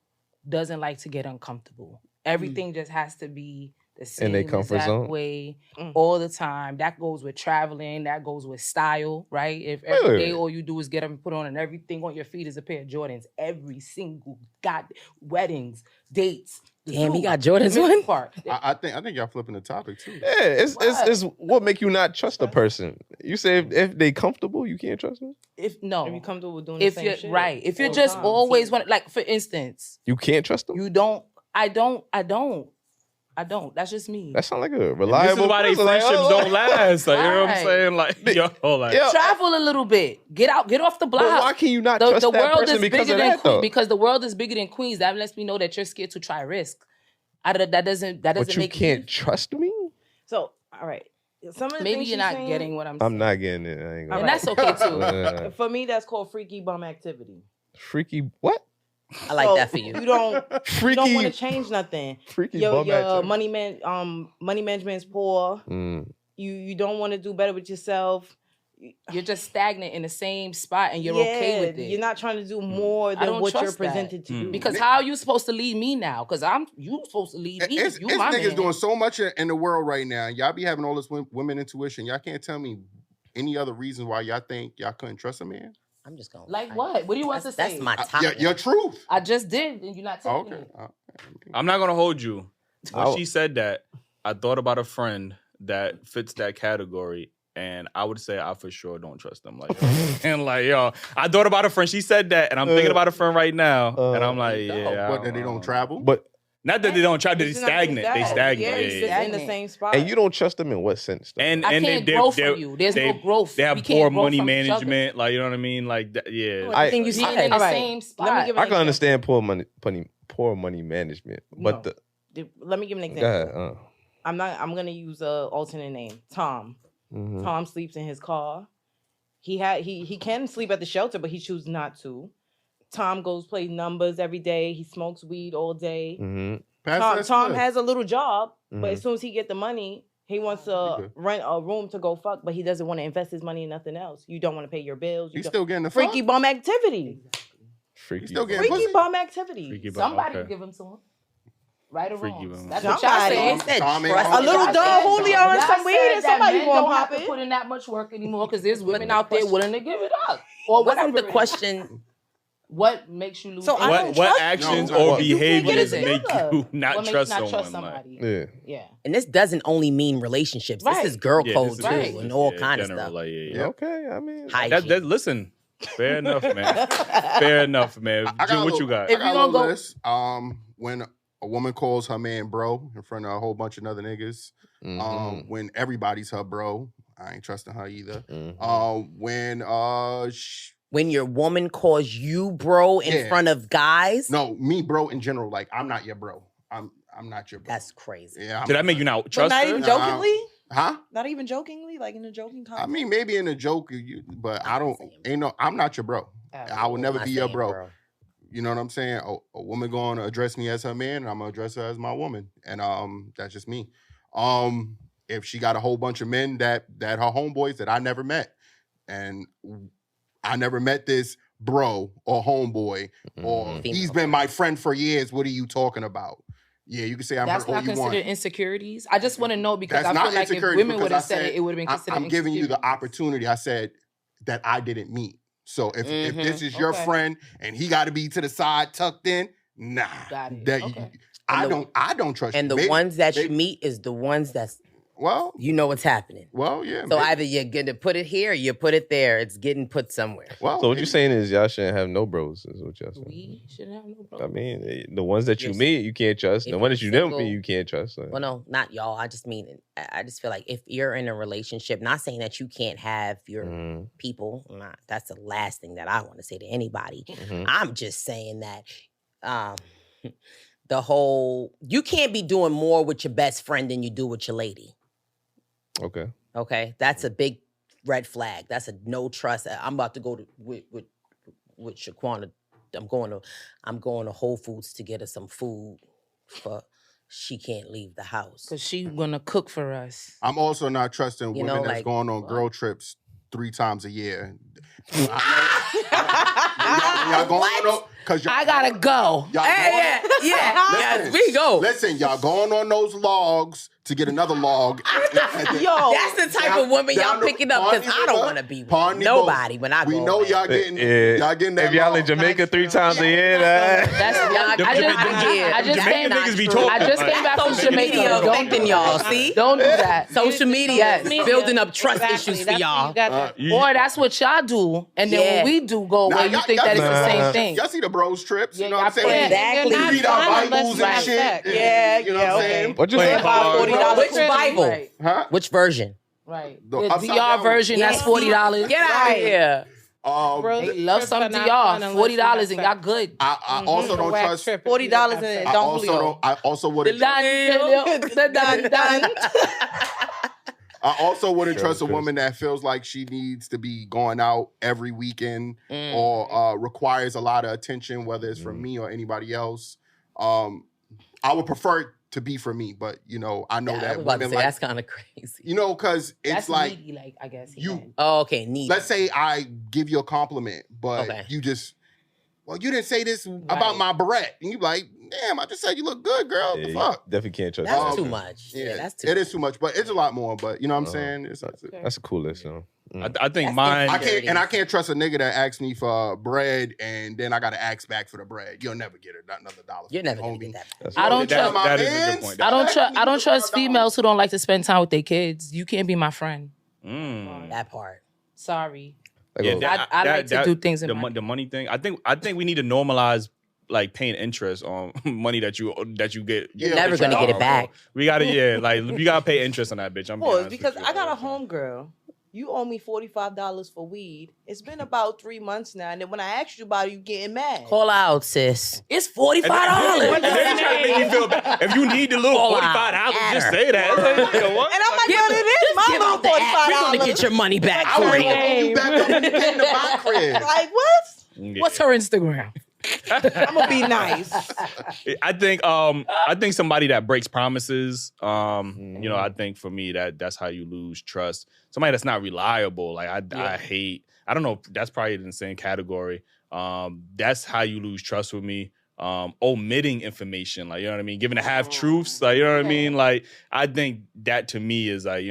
[SPEAKER 7] doesn't like to get uncomfortable. Everything just has to be the same
[SPEAKER 3] In their comfort
[SPEAKER 7] exact
[SPEAKER 3] zone.
[SPEAKER 7] way all the time. That goes with traveling. That goes with style, right? If every day all you do is get up and put on and everything on your feet is a pair of Jordans, every single weddings, dates.
[SPEAKER 8] Damn, he got Jordans on.
[SPEAKER 7] Part.
[SPEAKER 2] I think y'all flipping the topic too.
[SPEAKER 3] yeah, it's what make you not trust a person. You say if they comfortable, you can't trust them.
[SPEAKER 6] If you comfortable with doing
[SPEAKER 7] If
[SPEAKER 6] the same
[SPEAKER 7] you're
[SPEAKER 6] shit.
[SPEAKER 7] right, if you're
[SPEAKER 6] all
[SPEAKER 7] just
[SPEAKER 6] the time.
[SPEAKER 7] always want, like for instance,
[SPEAKER 3] You can't trust them.
[SPEAKER 7] you don't. I don't. That's just me.
[SPEAKER 3] That sounds like a
[SPEAKER 5] This
[SPEAKER 3] reliable.
[SPEAKER 5] is why they
[SPEAKER 3] person. Like,
[SPEAKER 5] friendships
[SPEAKER 3] oh,
[SPEAKER 5] don't last. Like, you know what I'm
[SPEAKER 7] Right.
[SPEAKER 5] saying? Like, yo, like,
[SPEAKER 3] Yeah.
[SPEAKER 7] Travel a little bit. Get off the block.
[SPEAKER 3] But why can you not
[SPEAKER 7] the
[SPEAKER 3] trust that
[SPEAKER 7] world
[SPEAKER 3] person
[SPEAKER 7] is
[SPEAKER 3] because
[SPEAKER 7] bigger
[SPEAKER 3] of
[SPEAKER 7] than
[SPEAKER 3] that though?
[SPEAKER 7] because the world is bigger than Queens. That lets me know that you're scared to try risk. That doesn't
[SPEAKER 3] But you
[SPEAKER 7] make
[SPEAKER 3] can't trust me.
[SPEAKER 6] So, all right. Some of the
[SPEAKER 7] Maybe
[SPEAKER 6] things
[SPEAKER 7] you're
[SPEAKER 6] she's
[SPEAKER 7] not
[SPEAKER 6] saying,
[SPEAKER 7] getting what I'm
[SPEAKER 3] I'm
[SPEAKER 7] saying.
[SPEAKER 3] not getting it. I ain't gonna.
[SPEAKER 7] And that's okay too.
[SPEAKER 6] For me, that's called freaky bum activity.
[SPEAKER 3] Freaky what?
[SPEAKER 8] I like
[SPEAKER 6] So,
[SPEAKER 8] that for you.
[SPEAKER 6] You don't
[SPEAKER 3] Freaky.
[SPEAKER 6] want to change nothing.
[SPEAKER 3] Freaky
[SPEAKER 6] Your
[SPEAKER 3] bum activity.
[SPEAKER 6] money management is poor. You don't want to do better with yourself.
[SPEAKER 7] You're just stagnant in the same spot and you're okay with it.
[SPEAKER 6] You're not trying to do more
[SPEAKER 7] I
[SPEAKER 6] than
[SPEAKER 7] don't
[SPEAKER 6] what you're
[SPEAKER 7] trust that.
[SPEAKER 6] presented to do.
[SPEAKER 7] Because how are you supposed to lead me now? Because you supposed to lead me.
[SPEAKER 2] It's
[SPEAKER 7] You my
[SPEAKER 2] niggas
[SPEAKER 7] man.
[SPEAKER 2] doing so much in the world right now. Y'all be having all this women intuition. Y'all can't tell me any other reason why y'all think y'all couldn't trust a man.
[SPEAKER 8] I'm just going.
[SPEAKER 7] Like what? What do you want to say?
[SPEAKER 8] That's my topic.
[SPEAKER 2] Your truth.
[SPEAKER 7] I just did, and you're not taking
[SPEAKER 2] Okay.
[SPEAKER 7] it.
[SPEAKER 5] I'm not gonna hold you. When
[SPEAKER 3] Oh.
[SPEAKER 5] she said that, I thought about a friend that fits that category, and I would say I for sure don't trust them. Like, and like, yo, I thought about a friend. She said that, and I'm thinking about a friend right now, and I'm like, yeah.
[SPEAKER 2] What, that they don't travel?
[SPEAKER 3] But
[SPEAKER 5] Not that they don't try. They
[SPEAKER 6] It's not
[SPEAKER 5] stagnant. They
[SPEAKER 6] that.
[SPEAKER 5] stagnant.
[SPEAKER 6] Yeah,
[SPEAKER 5] Yeah,
[SPEAKER 6] he
[SPEAKER 5] yeah.
[SPEAKER 6] sits in the same spot.
[SPEAKER 3] and you don't trust them in what sense? Though?
[SPEAKER 5] And
[SPEAKER 7] I
[SPEAKER 5] and
[SPEAKER 7] can't
[SPEAKER 5] they
[SPEAKER 7] grow from you. There's no growth.
[SPEAKER 5] They have
[SPEAKER 7] We can't
[SPEAKER 5] poor
[SPEAKER 7] grow
[SPEAKER 5] money
[SPEAKER 7] from each other.
[SPEAKER 5] management. Like, you know what I mean? Like, yeah.
[SPEAKER 3] I-
[SPEAKER 8] Everything you
[SPEAKER 7] Being
[SPEAKER 8] said.
[SPEAKER 7] in the
[SPEAKER 6] All right.
[SPEAKER 7] same spot.
[SPEAKER 6] Let me give an
[SPEAKER 3] I can
[SPEAKER 6] example.
[SPEAKER 3] understand poor money management, but
[SPEAKER 6] Let me give an
[SPEAKER 3] go
[SPEAKER 6] example.
[SPEAKER 3] ahead.
[SPEAKER 6] I'm gonna use a alternate name. Tom.
[SPEAKER 3] Mhm.
[SPEAKER 6] Tom sleeps in his car. He can sleep at the shelter, but he chooses not to.
[SPEAKER 9] Tom goes play numbers every day. He smokes weed all day.
[SPEAKER 3] Mm-hmm.
[SPEAKER 9] Tom has a little job, but as
[SPEAKER 3] Mhm.
[SPEAKER 9] soon as he get the money, he wants to rent a room to go fuck, but he doesn't want to invest his money in nothing else. You don't want to pay your bills.
[SPEAKER 2] He's still getting the
[SPEAKER 9] freaky bum activity.
[SPEAKER 3] Freaky.
[SPEAKER 2] Still getting
[SPEAKER 9] Freaky
[SPEAKER 2] pussy?
[SPEAKER 9] bum activity.
[SPEAKER 5] Freaky bum,
[SPEAKER 7] Somebody
[SPEAKER 5] okay.
[SPEAKER 7] give him to him. Right or
[SPEAKER 5] Freaky
[SPEAKER 7] wrong?
[SPEAKER 5] bum.
[SPEAKER 7] That's what y'all
[SPEAKER 9] Somebody.
[SPEAKER 7] said.
[SPEAKER 2] Tom ain't
[SPEAKER 9] A little
[SPEAKER 2] home.
[SPEAKER 9] Don Julio and
[SPEAKER 7] Y'all
[SPEAKER 9] some weed
[SPEAKER 7] said
[SPEAKER 9] and
[SPEAKER 7] that
[SPEAKER 9] somebody
[SPEAKER 7] men
[SPEAKER 9] gonna
[SPEAKER 7] don't
[SPEAKER 9] pop
[SPEAKER 7] have to
[SPEAKER 9] it.
[SPEAKER 7] put in that much work anymore because there's women out there willing to give it up. Or
[SPEAKER 8] Wasn't
[SPEAKER 7] whatever
[SPEAKER 8] the
[SPEAKER 7] it is.
[SPEAKER 8] question?
[SPEAKER 7] What makes you lose?
[SPEAKER 9] So I don't
[SPEAKER 5] What
[SPEAKER 9] trust
[SPEAKER 5] actions
[SPEAKER 2] No,
[SPEAKER 5] or
[SPEAKER 2] you
[SPEAKER 9] can't get
[SPEAKER 5] behaviors
[SPEAKER 9] it
[SPEAKER 5] make
[SPEAKER 9] together.
[SPEAKER 5] you not
[SPEAKER 7] what makes
[SPEAKER 5] trust
[SPEAKER 7] you not
[SPEAKER 5] someone?
[SPEAKER 7] trust
[SPEAKER 5] Like,
[SPEAKER 7] somebody?
[SPEAKER 3] Yeah.
[SPEAKER 9] Yeah.
[SPEAKER 8] And this doesn't only mean relationships.
[SPEAKER 7] Right.
[SPEAKER 8] This is girl
[SPEAKER 5] yeah,
[SPEAKER 8] code
[SPEAKER 5] this is-
[SPEAKER 8] too,
[SPEAKER 7] Right.
[SPEAKER 8] and all
[SPEAKER 5] yeah,
[SPEAKER 8] kind of
[SPEAKER 5] general,
[SPEAKER 8] stuff.
[SPEAKER 5] Like, yeah.
[SPEAKER 3] Okay, I mean,
[SPEAKER 8] Hygiene.
[SPEAKER 5] Listen, fair enough, man. Fair enough, man.
[SPEAKER 2] I got
[SPEAKER 5] Jim,
[SPEAKER 2] a
[SPEAKER 5] what
[SPEAKER 2] little-
[SPEAKER 5] you got?
[SPEAKER 2] I
[SPEAKER 7] If
[SPEAKER 2] got
[SPEAKER 7] you
[SPEAKER 2] a
[SPEAKER 7] gonna
[SPEAKER 2] little
[SPEAKER 7] go-
[SPEAKER 2] list. When a woman calls her man bro in front of a whole bunch of other niggas, when everybody's her bro, I ain't trusting her either.
[SPEAKER 8] When your woman calls you bro in
[SPEAKER 2] Yeah.
[SPEAKER 8] front of guys,
[SPEAKER 2] No, me bro in general, like I'm not your bro. I'm not your bro.
[SPEAKER 8] that's crazy.
[SPEAKER 2] Yeah.
[SPEAKER 5] Did that make you not trust
[SPEAKER 9] not
[SPEAKER 5] her?
[SPEAKER 9] even
[SPEAKER 2] Nah.
[SPEAKER 9] jokingly?
[SPEAKER 2] Huh?
[SPEAKER 9] Not even jokingly? Like in a joking
[SPEAKER 2] I
[SPEAKER 9] context?
[SPEAKER 2] mean, maybe in a joke, but I don't. I'm not your bro. I will never
[SPEAKER 8] I'm
[SPEAKER 2] be
[SPEAKER 8] not
[SPEAKER 2] your
[SPEAKER 8] saying
[SPEAKER 2] bro. You know what I'm saying? A woman going to address me as her man, and I'm gonna address her as my woman, and that's just me. If she got a whole bunch of men that her homeboys that I never met, and I never met this bro or homeboy, or he's been my friend for years. What are you talking about? Yeah, you can say I'm
[SPEAKER 7] That's
[SPEAKER 2] hurt all
[SPEAKER 7] not
[SPEAKER 2] you want.
[SPEAKER 7] considered insecurities. I just want to know because
[SPEAKER 2] That's
[SPEAKER 7] I
[SPEAKER 2] not
[SPEAKER 7] feel like if
[SPEAKER 2] insecurity
[SPEAKER 7] women
[SPEAKER 2] because
[SPEAKER 7] would
[SPEAKER 2] I
[SPEAKER 7] have said
[SPEAKER 2] said
[SPEAKER 7] it, it would have been considered
[SPEAKER 2] I'm giving you the
[SPEAKER 7] insecurities.
[SPEAKER 2] opportunity. I said that I didn't meet. So if this is your
[SPEAKER 7] Okay.
[SPEAKER 2] friend and he got to be to the side tucked in, nah.
[SPEAKER 7] Got it.
[SPEAKER 2] That
[SPEAKER 7] Okay.
[SPEAKER 2] I don't trust
[SPEAKER 8] And
[SPEAKER 2] you.
[SPEAKER 8] the
[SPEAKER 2] Maybe-
[SPEAKER 8] ones that you
[SPEAKER 2] maybe-
[SPEAKER 8] meet is the ones that's
[SPEAKER 2] Well,
[SPEAKER 8] you know what's happening.
[SPEAKER 2] yeah.
[SPEAKER 8] So
[SPEAKER 2] maybe-
[SPEAKER 8] either you're gonna put it here or you put it there. It's getting put somewhere.
[SPEAKER 2] well,
[SPEAKER 3] So what
[SPEAKER 2] maybe-
[SPEAKER 3] you're saying is y'all shouldn't have no bros, is what y'all saying.
[SPEAKER 7] We should have no
[SPEAKER 3] I
[SPEAKER 7] problem.
[SPEAKER 3] mean, the ones that you
[SPEAKER 8] Yes.
[SPEAKER 3] meet, you can't trust.
[SPEAKER 8] If
[SPEAKER 3] The ones that
[SPEAKER 8] you're
[SPEAKER 3] you don't
[SPEAKER 8] single-
[SPEAKER 3] meet, you can't trust. Like,
[SPEAKER 8] Well, no, not y'all. I just mean, I just feel like if you're in a relationship, not saying that you can't have your people. That's the last thing that I want to say to anybody. I'm just saying that the whole, you can't be doing more with your best friend than you do with your lady.
[SPEAKER 3] Okay.
[SPEAKER 8] Okay, that's a big red flag. That's a no trust. I'm about to go to with Shaquana. I'm going to Whole Foods to get her some food for she can't leave the house.
[SPEAKER 7] Because she gonna cook for us.
[SPEAKER 2] I'm also not trusting
[SPEAKER 8] You
[SPEAKER 2] women
[SPEAKER 8] know,
[SPEAKER 2] that's
[SPEAKER 8] like,
[SPEAKER 2] going on
[SPEAKER 8] what?
[SPEAKER 2] girl trips 3 times a year. Y'all going on because
[SPEAKER 7] I gotta go.
[SPEAKER 2] Y'all
[SPEAKER 8] Hey,
[SPEAKER 2] going-
[SPEAKER 8] yeah. Yes, we go.
[SPEAKER 2] Listen, y'all going on those logs to get another log.
[SPEAKER 9] Yo,
[SPEAKER 8] That's the type of woman y'all picking up because I don't want to be with nobody when I go.
[SPEAKER 2] We know
[SPEAKER 8] away.
[SPEAKER 2] y'all getting
[SPEAKER 3] Yeah.
[SPEAKER 2] y'all getting that.
[SPEAKER 3] If y'all in
[SPEAKER 2] log.
[SPEAKER 3] Jamaica 3 times a year,
[SPEAKER 7] That's
[SPEAKER 8] Y'all
[SPEAKER 7] I
[SPEAKER 8] get
[SPEAKER 7] just,
[SPEAKER 8] out of here.
[SPEAKER 7] I just
[SPEAKER 8] That's
[SPEAKER 7] came.
[SPEAKER 8] not
[SPEAKER 5] niggas be
[SPEAKER 8] true.
[SPEAKER 5] talking.
[SPEAKER 7] I just came back from
[SPEAKER 8] Social
[SPEAKER 7] Jamaica.
[SPEAKER 8] media
[SPEAKER 7] Don't
[SPEAKER 8] affecting
[SPEAKER 7] do
[SPEAKER 8] y'all.
[SPEAKER 7] that.
[SPEAKER 8] See,
[SPEAKER 7] Don't do that.
[SPEAKER 8] social media is
[SPEAKER 9] Media.
[SPEAKER 8] building up trust
[SPEAKER 9] Exactly.
[SPEAKER 8] issues for
[SPEAKER 9] That's
[SPEAKER 8] y'all.
[SPEAKER 9] what you got to-
[SPEAKER 7] Or that's what y'all do, and then
[SPEAKER 8] Yeah.
[SPEAKER 7] when we do go
[SPEAKER 2] Nah,
[SPEAKER 7] away, you
[SPEAKER 2] y'all-
[SPEAKER 7] think
[SPEAKER 2] y'all
[SPEAKER 7] that it's
[SPEAKER 2] see
[SPEAKER 7] the same
[SPEAKER 2] bros-
[SPEAKER 7] thing.
[SPEAKER 2] Y'all see the bros trips,
[SPEAKER 7] Yeah,
[SPEAKER 2] you know what I'm
[SPEAKER 7] y'all
[SPEAKER 2] saying?
[SPEAKER 8] Exactly.
[SPEAKER 9] You're not
[SPEAKER 2] Read our
[SPEAKER 9] fun unless
[SPEAKER 2] Bibles
[SPEAKER 9] you
[SPEAKER 2] and
[SPEAKER 9] have
[SPEAKER 2] shit.
[SPEAKER 9] sex.
[SPEAKER 2] and-
[SPEAKER 9] Yeah,
[SPEAKER 2] you know what I'm
[SPEAKER 9] okay.
[SPEAKER 2] saying?
[SPEAKER 3] what you
[SPEAKER 5] Playing
[SPEAKER 3] saying?
[SPEAKER 9] About $40
[SPEAKER 8] Which
[SPEAKER 9] trip.
[SPEAKER 8] Bible?
[SPEAKER 7] Right.
[SPEAKER 2] Huh?
[SPEAKER 8] Which version?
[SPEAKER 7] Right.
[SPEAKER 2] The
[SPEAKER 7] The
[SPEAKER 2] upside
[SPEAKER 7] DR
[SPEAKER 2] down
[SPEAKER 7] version,
[SPEAKER 8] one.
[SPEAKER 7] that's $40.
[SPEAKER 8] Get out of here.
[SPEAKER 7] They love
[SPEAKER 9] Trips
[SPEAKER 7] some
[SPEAKER 9] are not
[SPEAKER 7] DR.
[SPEAKER 9] fun unless you
[SPEAKER 7] $40
[SPEAKER 9] have
[SPEAKER 7] and y'all
[SPEAKER 9] sex.
[SPEAKER 7] good.
[SPEAKER 2] I also don't
[SPEAKER 9] Whack
[SPEAKER 2] trust.
[SPEAKER 9] trip if
[SPEAKER 8] $40
[SPEAKER 9] you have
[SPEAKER 8] in
[SPEAKER 9] sex.
[SPEAKER 8] it.
[SPEAKER 2] I
[SPEAKER 8] Don't
[SPEAKER 2] also
[SPEAKER 8] Julio.
[SPEAKER 2] don't. I also
[SPEAKER 7] The
[SPEAKER 2] wouldn't.
[SPEAKER 7] done.
[SPEAKER 2] I also wouldn't trust a
[SPEAKER 3] Chris.
[SPEAKER 2] woman that feels like she needs to be going out every weekend or requires a lot of attention, whether it's from me or anybody else. I would prefer it to be for me, but you know, I know
[SPEAKER 8] Yeah, I
[SPEAKER 2] that
[SPEAKER 8] was about to
[SPEAKER 2] women
[SPEAKER 8] say
[SPEAKER 2] like,
[SPEAKER 8] that's kind of crazy.
[SPEAKER 2] you know, because it's
[SPEAKER 7] That's
[SPEAKER 2] like
[SPEAKER 7] needy, like, I guess.
[SPEAKER 2] you.
[SPEAKER 8] Oh, okay, neat.
[SPEAKER 2] Let's say I give you a compliment, but
[SPEAKER 8] Okay.
[SPEAKER 2] you just, well, you didn't say this about my beret, and you like, damn, I just said you look good, girl. What
[SPEAKER 3] Yeah,
[SPEAKER 2] the
[SPEAKER 3] you
[SPEAKER 2] fuck?
[SPEAKER 3] definitely can't trust.
[SPEAKER 8] That's
[SPEAKER 3] that.
[SPEAKER 8] too much. Yeah, that's too
[SPEAKER 2] It
[SPEAKER 8] much.
[SPEAKER 2] is too much, but it's a lot more. But you know what I'm saying? It's
[SPEAKER 3] That's a cool list, though.
[SPEAKER 5] I think
[SPEAKER 8] That's
[SPEAKER 5] mine.
[SPEAKER 2] I can't trust a nigga that asks me for bread and then I gotta ask back for the bread. You'll never get it, not another dollar.
[SPEAKER 8] You're never
[SPEAKER 2] from
[SPEAKER 8] gonna
[SPEAKER 2] me,
[SPEAKER 8] get that.
[SPEAKER 3] That's
[SPEAKER 7] I don't
[SPEAKER 5] That-
[SPEAKER 7] trust.
[SPEAKER 5] that is a good point.
[SPEAKER 7] I don't trust females who don't like to spend time with their kids. You can't be my friend.
[SPEAKER 8] That part.
[SPEAKER 7] Sorry.
[SPEAKER 5] Yeah,
[SPEAKER 7] I like to do things in
[SPEAKER 5] the,
[SPEAKER 7] my
[SPEAKER 5] the money thing. I think we need to normalize like paying interest on money that you get.
[SPEAKER 2] You're
[SPEAKER 8] never
[SPEAKER 5] that you
[SPEAKER 8] gonna get it
[SPEAKER 5] borrow.
[SPEAKER 8] back.
[SPEAKER 5] We gotta like you gotta pay interest on that bitch. I'm being
[SPEAKER 9] Pause,
[SPEAKER 5] honest
[SPEAKER 9] because
[SPEAKER 5] with you.
[SPEAKER 9] I got a homegirl. You owe me $45 for weed. It's been about 3 months now, and then when I asked you about it, you getting mad.
[SPEAKER 8] Call out, sis. It's $45.
[SPEAKER 5] And then you try to make me feel bad. If you need the little
[SPEAKER 8] Call
[SPEAKER 5] $45,
[SPEAKER 8] out.
[SPEAKER 5] just
[SPEAKER 8] Add her.
[SPEAKER 5] say that. It's like, you know what?
[SPEAKER 9] And I'm like, yo, it is my
[SPEAKER 8] Give
[SPEAKER 9] little
[SPEAKER 8] out the app. We're
[SPEAKER 9] $45.
[SPEAKER 8] gonna get your money back
[SPEAKER 2] I
[SPEAKER 8] for
[SPEAKER 2] was
[SPEAKER 8] you.
[SPEAKER 2] gonna owe you back up when you came to my crib.
[SPEAKER 9] Like, what?
[SPEAKER 7] What's her Instagram?
[SPEAKER 6] I'm gonna be nice.
[SPEAKER 5] I think somebody that breaks promises. I think for me that's how you lose trust. Somebody that's not reliable. Like I hate. I don't know if that's probably in the same category. That's how you lose trust with me. Omitting information, like, you know what I mean? Giving a half truths, like, you know what I mean? Like, I think that to me is like,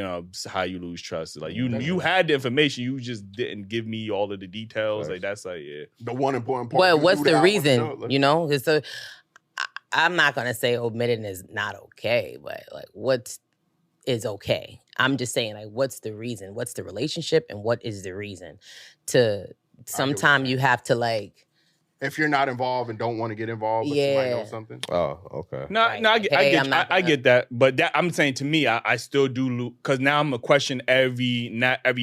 [SPEAKER 5] how you lose trust. Like, you had the information, you just didn't give me all of the details. Like, that's like,
[SPEAKER 2] the one important part.
[SPEAKER 8] Well, what's the reason? It's I'm not gonna say omitting is not okay, but like, what is okay? I'm just saying, like, what's the reason? What's the relationship, and what is the reason? Sometimes you have to like.
[SPEAKER 2] If you're not involved and don't want to get involved, but you might know something.
[SPEAKER 3] Oh, okay.
[SPEAKER 5] No, I get that. But that, I'm saying, to me, I still do lose, because now I'm gonna question every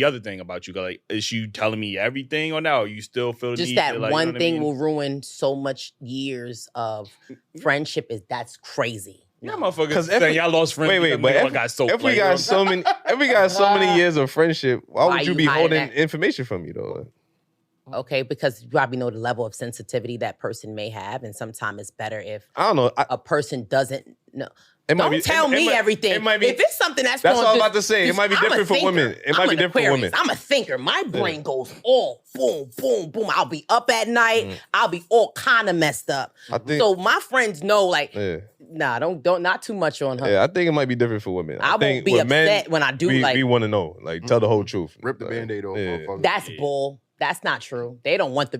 [SPEAKER 5] other thing about you. Like, is you telling me everything or no? Or you still feel
[SPEAKER 8] just
[SPEAKER 5] need
[SPEAKER 8] that
[SPEAKER 5] to, like,
[SPEAKER 8] one thing will ruin so much years of friendship? That's crazy.
[SPEAKER 5] Yeah, motherfuckers saying y'all lost friends.
[SPEAKER 3] Wait, but if we got so many years of friendship, why would you be holding information from you though?
[SPEAKER 8] Okay, because you probably know the level of sensitivity that person may have, and sometimes it's better if
[SPEAKER 3] I don't know
[SPEAKER 8] a person doesn't know. Don't tell me everything.
[SPEAKER 3] It might be,
[SPEAKER 8] if it's something that's
[SPEAKER 3] what I'm about to say. It might be different for women. It might be different for women.
[SPEAKER 8] I'm a thinker. My brain goes all boom, boom, boom. I'll be up at night. I'll be all kind of messed up. So my friends know, like, nah, don't not too much on her.
[SPEAKER 3] Yeah, I think it might be different for women.
[SPEAKER 8] I won't be upset when I do.
[SPEAKER 3] We want to know, like, tell the whole truth.
[SPEAKER 2] Rip the Band-Aid off.
[SPEAKER 8] That's bull. That's not true. You don't want the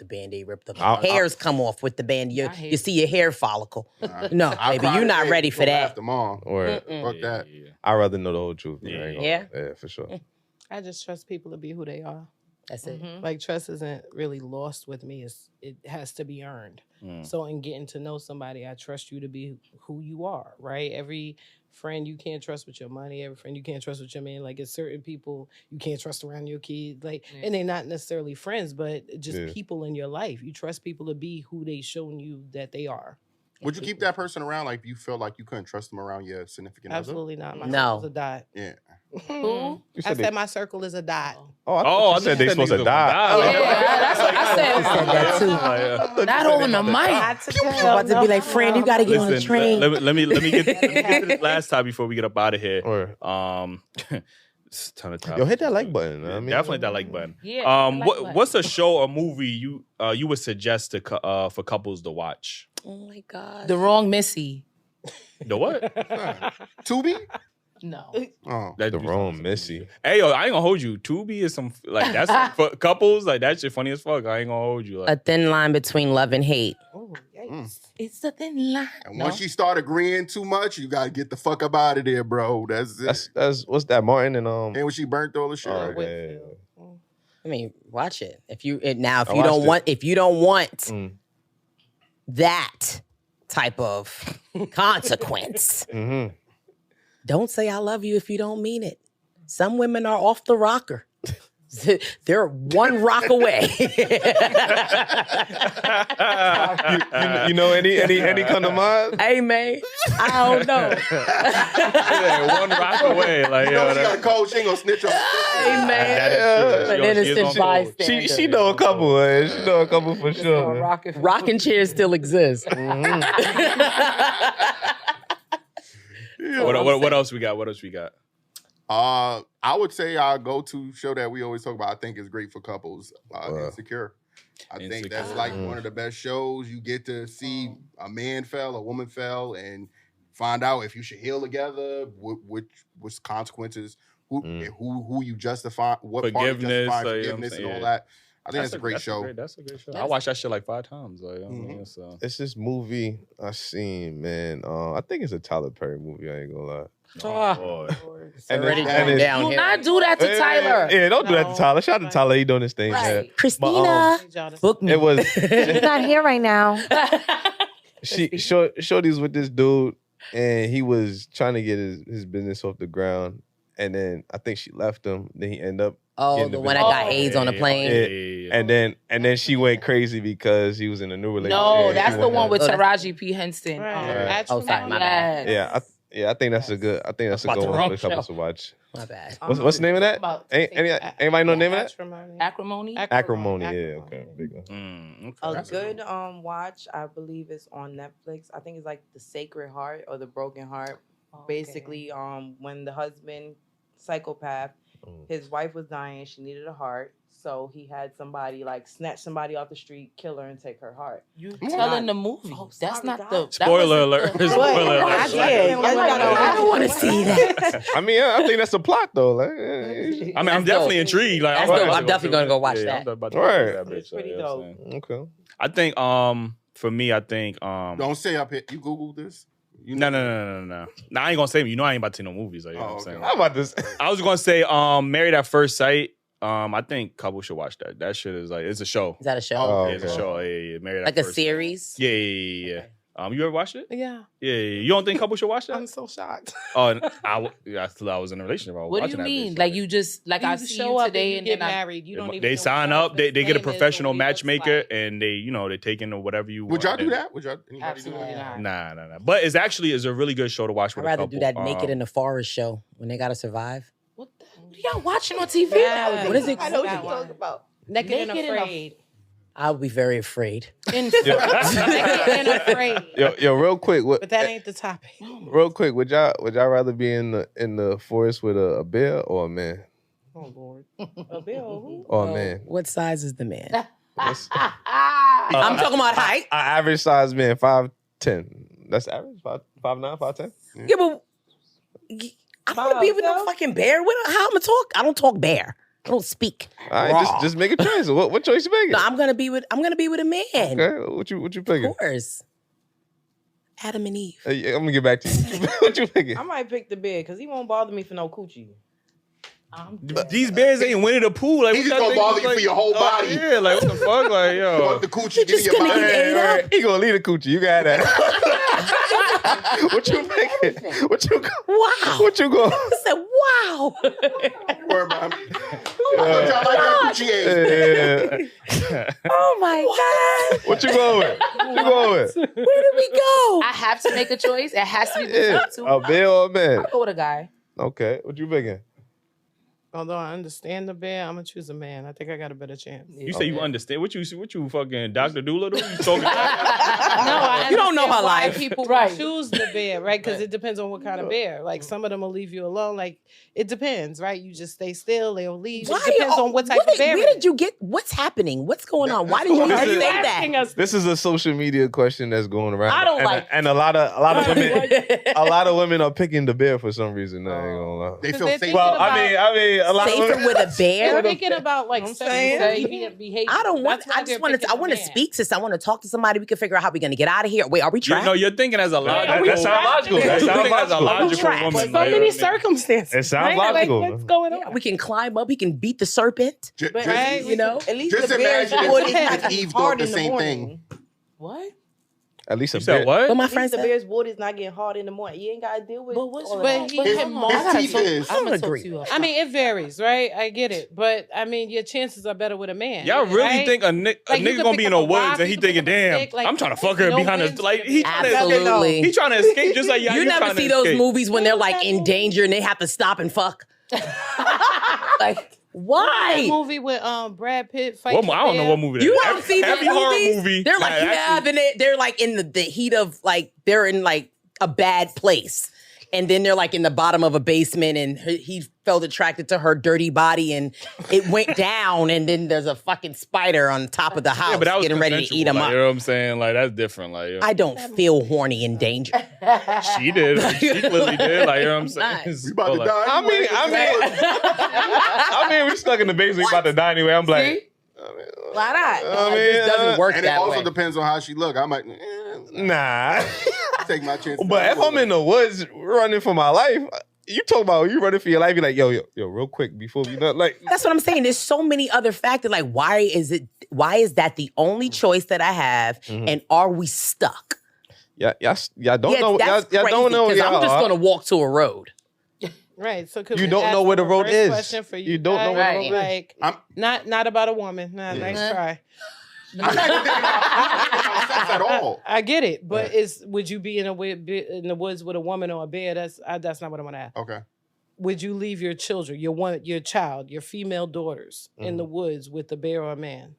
[SPEAKER 8] Band-Aid ripped up. Hairs come off with the Band-Aid. You see your hair follicle. No, baby, you're not ready for that.
[SPEAKER 2] Them all.
[SPEAKER 3] Or
[SPEAKER 2] fuck that.
[SPEAKER 3] I'd rather know the whole truth.
[SPEAKER 8] Yeah,
[SPEAKER 3] for sure.
[SPEAKER 6] I just trust people to be who they are.
[SPEAKER 8] That's it.
[SPEAKER 6] Like, trust isn't really lost with me. It has to be earned. So in getting to know somebody, I trust you to be who you are, right? Every friend you can't trust with your money. Every friend you can't trust with your man. Like, it's certain people you can't trust around your kids. Like, and they're not necessarily friends, but just people in your life. You trust people to be who they shown you that they are.
[SPEAKER 2] Would you keep that person around, like, if you felt like you couldn't trust them around your significant other?
[SPEAKER 6] Absolutely not. My circle's a dot.
[SPEAKER 2] Yeah.
[SPEAKER 6] Who? I said my circle is a dot.
[SPEAKER 3] I said they supposed to die.
[SPEAKER 7] I said that too. Not on the mic.
[SPEAKER 8] I'm about to be like, friend, you got to get on the train.
[SPEAKER 5] Let me get to this last time before we get up out of here. It's a ton of time.
[SPEAKER 3] Yo, hit that like button. I mean,
[SPEAKER 5] definitely that like button.
[SPEAKER 7] Yeah.
[SPEAKER 5] What's a show or movie you would suggest for couples to watch?
[SPEAKER 8] Oh my God.
[SPEAKER 7] The Wrong Missy.
[SPEAKER 5] The what?
[SPEAKER 2] Tubi?
[SPEAKER 7] No.
[SPEAKER 2] Oh,
[SPEAKER 3] The Wrong Missy.
[SPEAKER 5] Hey, yo, I ain't gonna hold you. Tubi is some, like, that's for couples. Like, that shit funny as fuck. I ain't gonna hold you. Like,
[SPEAKER 8] a thin line between love and hate.
[SPEAKER 6] Oh, yikes.
[SPEAKER 7] It's a thin line.
[SPEAKER 2] And once you start agreeing too much, you gotta get the fuck up out of there, bro. That's it.
[SPEAKER 3] That's what's that, Martin and
[SPEAKER 2] And when she burnt all the shit.
[SPEAKER 3] yeah.
[SPEAKER 8] I mean, watch it. If you don't want that type of consequence, don't say I love you if you don't mean it. Some women are off the rocker. They're one rock away.
[SPEAKER 3] you know any kind of mind?
[SPEAKER 8] Hey man, I don't know.
[SPEAKER 5] yeah, one rock away. Like,
[SPEAKER 2] you know, she got a cold, she ain't gonna snitch on.
[SPEAKER 8] Hey man, an innocent bystander.
[SPEAKER 3] She know a couple. She know a couple for sure.
[SPEAKER 8] Rocking chairs still exist.
[SPEAKER 5] What else we got?
[SPEAKER 2] I would say our go-to show that we always talk about, I think is great for couples, Insecure. I think that's like one of the best shows. You get to see a man fail, a woman fail, and find out if you should heal together, which consequences, who you justify, what part you justify forgiveness and all that. I think that's a great show.
[SPEAKER 5] That's a great show. I watched that shit like 5 times. Like, so.
[SPEAKER 3] It's this movie I seen, man. I think it's a Tyler Perry movie. I ain't gonna lie.
[SPEAKER 8] It's already going down.
[SPEAKER 7] Do not do that to Tyler.
[SPEAKER 3] Yeah, don't do that to Tyler. Shout out to Tyler. He doing his thing.
[SPEAKER 8] Right. Christina, book me.
[SPEAKER 3] It was.
[SPEAKER 10] She's not here right now.
[SPEAKER 3] Shorty's with this dude, and he was trying to get his business off the ground, and then I think she left him. Then he ended up.
[SPEAKER 8] The one that got AIDS on the plane.
[SPEAKER 3] Yeah. And then she went crazy because he was in a new relationship.
[SPEAKER 7] No, that's the one with Taraji P. Henson.
[SPEAKER 8] Oh, sorry, my bad.
[SPEAKER 3] Yeah, Yeah, I think that's a good. I think that's a
[SPEAKER 5] About
[SPEAKER 3] good
[SPEAKER 5] the
[SPEAKER 3] one
[SPEAKER 5] wrong
[SPEAKER 3] for the couples
[SPEAKER 5] show.
[SPEAKER 3] to watch.
[SPEAKER 8] My bad.
[SPEAKER 3] What's the name of that?
[SPEAKER 7] About-
[SPEAKER 3] Anybody know the name of that?
[SPEAKER 7] Acrimony.
[SPEAKER 3] Acrimony. Yeah. Okay. Big one.
[SPEAKER 5] Okay.
[SPEAKER 9] A
[SPEAKER 5] That's
[SPEAKER 9] good watch, I believe, is on Netflix. I think it's like The Sacred Heart or The Broken Heart. Basically, when the husband, psychopath, his wife was dying, she needed a heart, so he had somebody like snatch somebody off the street, kill her, and take her heart.
[SPEAKER 7] You telling the movie? That's not the
[SPEAKER 5] Spoiler alert. Spoiler alert.
[SPEAKER 9] I did. I don't want to see that.
[SPEAKER 3] I mean, I think that's a plot though. Like,
[SPEAKER 5] I mean, I'm definitely intrigued. Like,
[SPEAKER 8] That's dope. I'm definitely gonna go watch that.
[SPEAKER 5] I'm about to
[SPEAKER 3] Right.
[SPEAKER 5] watch that bitch.
[SPEAKER 9] It's pretty
[SPEAKER 5] you know what I'm
[SPEAKER 9] dope.
[SPEAKER 5] saying?
[SPEAKER 3] okay.
[SPEAKER 5] I think for me, I think
[SPEAKER 2] Don't say up here. You Googled this? You
[SPEAKER 5] no.
[SPEAKER 2] know-
[SPEAKER 5] Nah, I ain't gonna say. You know, I ain't about to see no movies. Like, you know what I'm saying?
[SPEAKER 3] How about this?
[SPEAKER 5] I was gonna say, Married at First Sight. I think couples should watch that. That shit is like, it's a show.
[SPEAKER 8] Is that a show?
[SPEAKER 3] Oh,
[SPEAKER 5] Yeah, it's a
[SPEAKER 3] okay.
[SPEAKER 5] show. Yeah. Married
[SPEAKER 8] Like
[SPEAKER 5] at
[SPEAKER 8] a
[SPEAKER 5] First
[SPEAKER 8] series?
[SPEAKER 5] Sight. Yeah. You ever watched it?
[SPEAKER 6] Yeah,
[SPEAKER 5] Yeah. You don't think couples should watch that?
[SPEAKER 6] I'm so shocked.
[SPEAKER 5] Oh, I thought I was in a relationship. I was
[SPEAKER 7] What do
[SPEAKER 5] watching
[SPEAKER 7] you
[SPEAKER 5] that
[SPEAKER 7] mean?
[SPEAKER 5] bitch.
[SPEAKER 7] Like you just like I
[SPEAKER 6] You
[SPEAKER 7] see
[SPEAKER 6] show
[SPEAKER 7] you
[SPEAKER 6] up
[SPEAKER 7] today
[SPEAKER 6] and
[SPEAKER 7] and
[SPEAKER 6] you get
[SPEAKER 7] then
[SPEAKER 6] married. You don't even.
[SPEAKER 5] They
[SPEAKER 6] know
[SPEAKER 5] sign
[SPEAKER 6] what
[SPEAKER 5] up. They get a
[SPEAKER 6] famous or
[SPEAKER 5] professional
[SPEAKER 6] what he looks
[SPEAKER 5] matchmaker,
[SPEAKER 6] like.
[SPEAKER 5] and they take into whatever you want.
[SPEAKER 2] Would y'all do
[SPEAKER 5] and-
[SPEAKER 2] that? Would y'all? Anybody
[SPEAKER 7] Absolutely
[SPEAKER 2] do that?
[SPEAKER 7] not.
[SPEAKER 5] Nah. But it's a really good show to watch
[SPEAKER 8] I'd
[SPEAKER 5] with a
[SPEAKER 8] rather
[SPEAKER 5] couple.
[SPEAKER 8] do that naked in the forest show when they gotta survive.
[SPEAKER 7] What the? Y'all watching on TV?
[SPEAKER 6] Yeah.
[SPEAKER 8] What is it?
[SPEAKER 9] I know what
[SPEAKER 6] That
[SPEAKER 9] you're
[SPEAKER 6] one.
[SPEAKER 9] talking about.
[SPEAKER 6] Naked and
[SPEAKER 7] Naked and
[SPEAKER 6] Afraid.
[SPEAKER 8] I would be very afraid.
[SPEAKER 6] Naked and Afraid.
[SPEAKER 3] Yo, real quick.
[SPEAKER 6] But that ain't the topic.
[SPEAKER 3] Real quick, would y'all rather be in the forest with a bear or a man?
[SPEAKER 6] Oh Lord. A bill.
[SPEAKER 3] Or a man?
[SPEAKER 8] What size is the man?
[SPEAKER 3] What's-
[SPEAKER 8] I'm talking about height.
[SPEAKER 3] An average size man, 5'10". That's average. 5'9", 5'10".
[SPEAKER 8] Yeah, but I don't want to be with no fucking bear. How I'm gonna talk? I don't talk bear. I don't speak.
[SPEAKER 3] All right, just make a choice. What choice you making?
[SPEAKER 8] No, I'm gonna be with a man.
[SPEAKER 3] Okay, what you picking?
[SPEAKER 8] Of course. Adam and Eve.
[SPEAKER 3] Hey, I'm gonna get back to you. What you picking?
[SPEAKER 9] I might pick the bear because he won't bother me for no coochie.
[SPEAKER 5] These bears ain't winning the pool. Like,
[SPEAKER 2] He
[SPEAKER 5] what
[SPEAKER 2] just
[SPEAKER 5] y'all
[SPEAKER 2] gonna
[SPEAKER 5] think?
[SPEAKER 2] bother you
[SPEAKER 5] Like,
[SPEAKER 2] for your whole body.
[SPEAKER 5] Yeah, like what the fuck, like
[SPEAKER 2] You
[SPEAKER 5] yo.
[SPEAKER 2] want the coochie? Give me
[SPEAKER 8] just
[SPEAKER 2] your
[SPEAKER 8] gonna
[SPEAKER 2] body.
[SPEAKER 8] get ate up.
[SPEAKER 3] He gonna leave the coochie. You got that. What you picking?
[SPEAKER 8] Wow.
[SPEAKER 3] What you going?
[SPEAKER 8] I said, wow.
[SPEAKER 2] Worry about me. I thought y'all like that coochie age.
[SPEAKER 3] Yeah.
[SPEAKER 8] Oh my God.
[SPEAKER 3] What you going with? What you going with?
[SPEAKER 8] Where did we go?
[SPEAKER 7] I have to make a choice. It has to be
[SPEAKER 3] Yeah.
[SPEAKER 7] between two.
[SPEAKER 3] A bear or a man?
[SPEAKER 7] I'll go with a guy.
[SPEAKER 3] Okay. What you picking?
[SPEAKER 6] Although I understand the bear, I'm gonna choose a man. I think I got a better chance.
[SPEAKER 5] You say you understand what you fucking Dr. Doolittle? You talking?
[SPEAKER 6] No, I
[SPEAKER 8] You don't know
[SPEAKER 6] understand
[SPEAKER 8] her
[SPEAKER 6] why
[SPEAKER 8] life.
[SPEAKER 6] people
[SPEAKER 7] Right.
[SPEAKER 6] choose the bear, right? Because it depends on what kind of bear. Like some of them will leave you alone. Like it depends, right? You just stay still, they'll leave. It depends on what type of bear.
[SPEAKER 8] Where did you get? What's happening? What's going on? Why did you
[SPEAKER 3] This
[SPEAKER 8] say
[SPEAKER 3] is-
[SPEAKER 8] that?
[SPEAKER 3] This is a social media question that's going around.
[SPEAKER 8] I don't
[SPEAKER 3] and,
[SPEAKER 8] like-
[SPEAKER 3] and a lot of women are picking the bear for some reason. I ain't gonna lie.
[SPEAKER 2] They
[SPEAKER 6] 'Cause
[SPEAKER 2] feel
[SPEAKER 6] they're
[SPEAKER 2] safe.
[SPEAKER 3] Well,
[SPEAKER 6] thinking
[SPEAKER 3] I mean, a lot of
[SPEAKER 8] Safer
[SPEAKER 3] women.
[SPEAKER 8] with a bear?
[SPEAKER 6] They're thinking about like
[SPEAKER 9] saying?
[SPEAKER 6] behavior.
[SPEAKER 8] I don't want.
[SPEAKER 6] That's why
[SPEAKER 8] I
[SPEAKER 6] they're
[SPEAKER 8] just want to.
[SPEAKER 6] picking
[SPEAKER 8] I
[SPEAKER 6] a
[SPEAKER 8] want to
[SPEAKER 6] man.
[SPEAKER 8] speak to. I want to talk to somebody. We can figure out how we're gonna get out of here. Wait, are we trapped?
[SPEAKER 5] No, you're thinking as a logical.
[SPEAKER 3] That sounds logical. That
[SPEAKER 5] You're
[SPEAKER 3] sounds
[SPEAKER 5] thinking as a
[SPEAKER 3] logical.
[SPEAKER 5] logical
[SPEAKER 8] Trapped.
[SPEAKER 5] woman.
[SPEAKER 6] So
[SPEAKER 5] like,
[SPEAKER 6] many circumstances.
[SPEAKER 3] It sounds
[SPEAKER 6] right?
[SPEAKER 3] logical.
[SPEAKER 6] Like, what's going on?
[SPEAKER 8] We can climb up. We can beat the serpent.
[SPEAKER 6] Right?
[SPEAKER 8] You know.
[SPEAKER 9] At least
[SPEAKER 2] Just
[SPEAKER 9] the bear's
[SPEAKER 2] imagine
[SPEAKER 9] wood is
[SPEAKER 2] if
[SPEAKER 9] not
[SPEAKER 2] Eve
[SPEAKER 9] hard
[SPEAKER 2] thought the
[SPEAKER 9] in the
[SPEAKER 2] same
[SPEAKER 9] morning.
[SPEAKER 2] thing.
[SPEAKER 7] What?
[SPEAKER 3] At least a
[SPEAKER 5] You
[SPEAKER 3] bear.
[SPEAKER 5] said what?
[SPEAKER 8] But my
[SPEAKER 9] At
[SPEAKER 8] friend
[SPEAKER 9] least the
[SPEAKER 8] said.
[SPEAKER 9] bear's wood is not getting hard in the morning. You ain't gotta deal with.
[SPEAKER 7] But what's
[SPEAKER 9] all of
[SPEAKER 6] But
[SPEAKER 9] that.
[SPEAKER 6] he
[SPEAKER 2] His-
[SPEAKER 6] can
[SPEAKER 2] his
[SPEAKER 6] multitask.
[SPEAKER 2] teeth is-
[SPEAKER 8] I don't agree.
[SPEAKER 6] I mean, it varies, right? I get it, but I mean, your chances are better with a man.
[SPEAKER 5] Y'all really
[SPEAKER 6] right?
[SPEAKER 5] think a
[SPEAKER 6] Like, you
[SPEAKER 5] nigga
[SPEAKER 6] could
[SPEAKER 5] gonna be
[SPEAKER 6] pick
[SPEAKER 5] in
[SPEAKER 6] up
[SPEAKER 5] the
[SPEAKER 6] a
[SPEAKER 5] woods
[SPEAKER 6] rock,
[SPEAKER 5] and he
[SPEAKER 6] you could pick
[SPEAKER 5] thinking,
[SPEAKER 6] up a
[SPEAKER 5] damn,
[SPEAKER 6] stick, like,
[SPEAKER 5] I'm trying to fuck her
[SPEAKER 6] no
[SPEAKER 5] behind
[SPEAKER 6] wind's
[SPEAKER 5] us. Like
[SPEAKER 6] gonna
[SPEAKER 5] he
[SPEAKER 6] be
[SPEAKER 5] trying to
[SPEAKER 8] Absolutely.
[SPEAKER 5] he trying to escape just like y'all.
[SPEAKER 8] You never
[SPEAKER 5] trying to
[SPEAKER 8] see those
[SPEAKER 5] escape.
[SPEAKER 8] movies when they're like in danger and they have to stop and fuck. Like
[SPEAKER 6] That
[SPEAKER 8] why?
[SPEAKER 6] movie with Brad Pitt fighting.
[SPEAKER 5] I don't know what movie that
[SPEAKER 8] You
[SPEAKER 5] is.
[SPEAKER 8] don't see those
[SPEAKER 5] Heavy horror
[SPEAKER 8] movies?
[SPEAKER 5] movie.
[SPEAKER 8] They're like, yeah,
[SPEAKER 5] actually-
[SPEAKER 8] then they're like in the heat of like they're in like a bad place, and then they're like in the bottom of a basement, and he felt attracted to her dirty body, and it went down, and then there's a fucking spider on top of the house
[SPEAKER 5] Yeah, but that was
[SPEAKER 8] getting ready to
[SPEAKER 5] consensual,
[SPEAKER 8] eat him
[SPEAKER 5] like,
[SPEAKER 8] up.
[SPEAKER 5] You know what I'm saying? Like that's different. Like
[SPEAKER 8] I don't feel horny in danger.
[SPEAKER 5] she did. She clearly did. Like you know what I'm saying?
[SPEAKER 8] Nice.
[SPEAKER 2] We about to
[SPEAKER 5] Like,
[SPEAKER 2] die.
[SPEAKER 3] I mean, we stuck in the basement. We about to die anyway. I'm like,
[SPEAKER 8] Why not?
[SPEAKER 3] I mean,
[SPEAKER 8] it just doesn't work
[SPEAKER 2] And it
[SPEAKER 8] that
[SPEAKER 2] also
[SPEAKER 8] way.
[SPEAKER 2] depends on how she look. I might
[SPEAKER 3] nah.
[SPEAKER 2] take my chance.
[SPEAKER 3] But if I'm in the woods running for my life, you talk about you running for your life. You're like, yo, real quick before we know, like.
[SPEAKER 8] That's what I'm saying. There's so many other factors. Like, why is that the only choice that I have? And are we stuck?
[SPEAKER 3] Y'all don't know.
[SPEAKER 8] That's
[SPEAKER 3] Y'all
[SPEAKER 8] crazy,
[SPEAKER 3] don't know.
[SPEAKER 8] 'cause I'm just
[SPEAKER 3] y'all
[SPEAKER 8] gonna walk to a road.
[SPEAKER 6] Right. So could
[SPEAKER 3] You
[SPEAKER 6] we
[SPEAKER 3] don't
[SPEAKER 6] ask
[SPEAKER 3] know where the
[SPEAKER 6] a
[SPEAKER 3] road
[SPEAKER 6] reverse
[SPEAKER 3] is.
[SPEAKER 6] question for
[SPEAKER 3] You don't know
[SPEAKER 6] guys?
[SPEAKER 3] where the road is.
[SPEAKER 6] Like, not about a woman. Nah, nice try.
[SPEAKER 2] I'm not even thinking about sex at all.
[SPEAKER 6] I get it, but would you be in the woods with a woman or a bear? That's not what I'm gonna ask.
[SPEAKER 2] Okay.
[SPEAKER 6] Would you leave your children, your child, your female daughters in the woods with a bear or a man?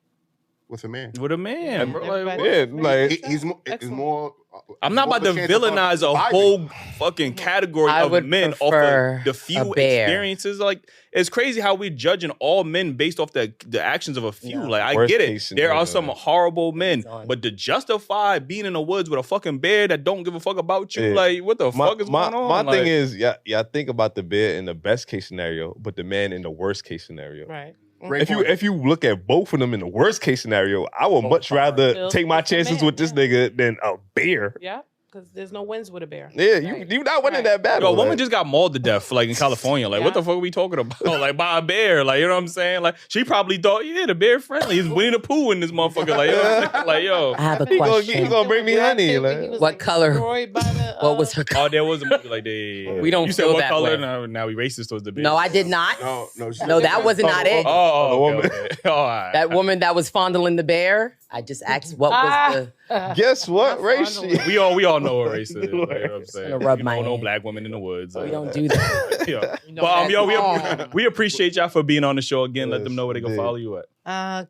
[SPEAKER 2] With a man.
[SPEAKER 5] With a man, bro. Like,
[SPEAKER 2] He's more.
[SPEAKER 5] I'm not about to villainize a whole fucking category of men off of the few experiences. Like, it's crazy how we're judging all men based off the actions of a few. Like, I get it. There are some horrible men, but to justify being in the woods with a fucking bear that don't give a fuck about you, like, what the fuck is going on?
[SPEAKER 3] My thing is, yeah, think about the bear in the best case scenario, but the man in the worst case scenario.
[SPEAKER 6] Right.
[SPEAKER 3] If you look at both of them in the worst case scenario, I would much rather take my chances with this nigga than a bear.
[SPEAKER 6] Yeah, because there's no wins with a bear.
[SPEAKER 3] Yeah, you not winning that battle.
[SPEAKER 5] Yo, a woman just got mauled to death, like in California. Like, what the fuck are we talking about? Like, by a bear. Like, you know what I'm saying? Like, she probably thought, the bear friendly. He's Winnie the Pooh in this motherfucker. Like, you know what I'm saying? Like, yo.
[SPEAKER 8] I have a question.
[SPEAKER 3] He gonna bring me honey. Like.
[SPEAKER 8] What color? What was her color?
[SPEAKER 5] Oh, there was a movie like that.
[SPEAKER 8] We don't
[SPEAKER 5] You said
[SPEAKER 8] feel
[SPEAKER 5] what
[SPEAKER 8] that
[SPEAKER 5] color?
[SPEAKER 8] way.
[SPEAKER 5] Now we racist towards the bear.
[SPEAKER 8] No, I did not.
[SPEAKER 2] No,
[SPEAKER 8] that wasn't not it.
[SPEAKER 5] Okay. All right.
[SPEAKER 8] That woman that was fondling the bear. I just asked what was the.
[SPEAKER 3] Guess what race?
[SPEAKER 5] We all know what race it is. You know what I'm saying?
[SPEAKER 8] Gonna rub
[SPEAKER 5] You
[SPEAKER 8] my
[SPEAKER 5] know, no
[SPEAKER 8] hand.
[SPEAKER 5] black women in the woods.
[SPEAKER 8] We don't do that.
[SPEAKER 5] But we appreciate y'all for being on the show again. Let them know where they can follow you at.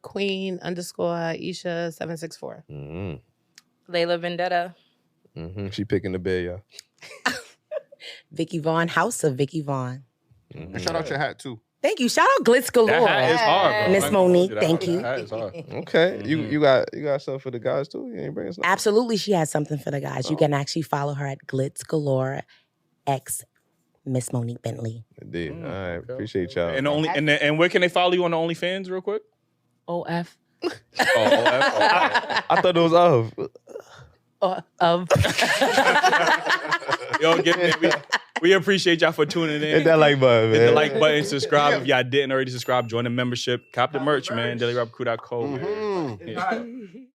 [SPEAKER 6] Queen_Isha 764.
[SPEAKER 7] Layla Vendetta.
[SPEAKER 3] She picking the bear, y'all.
[SPEAKER 8] Vicky Vaughn, House of Vicky Vaughn.
[SPEAKER 2] And shout out your hat too.
[SPEAKER 8] Thank you. Shout out Glitz Galore.
[SPEAKER 5] That hat is hard, bro.
[SPEAKER 8] Miss Monique, thank you.
[SPEAKER 5] That is hard.
[SPEAKER 3] Okay, you got something for the guys too? You ain't bringing something?
[SPEAKER 8] Absolutely, she has something for the guys. You can actually follow her at Glitz Galore X Miss Monique Bentley.
[SPEAKER 3] Indeed. All right, appreciate y'all.
[SPEAKER 5] And where can they follow you on the OnlyFans, real quick?
[SPEAKER 7] OF.
[SPEAKER 3] I thought it was of.
[SPEAKER 5] Yo, we appreciate y'all for tuning in.
[SPEAKER 3] Hit that like button, man.
[SPEAKER 5] Hit the like button, subscribe if y'all didn't already subscribe. Join the membership. Cop the merch, man. Dailyrapupcrew.co.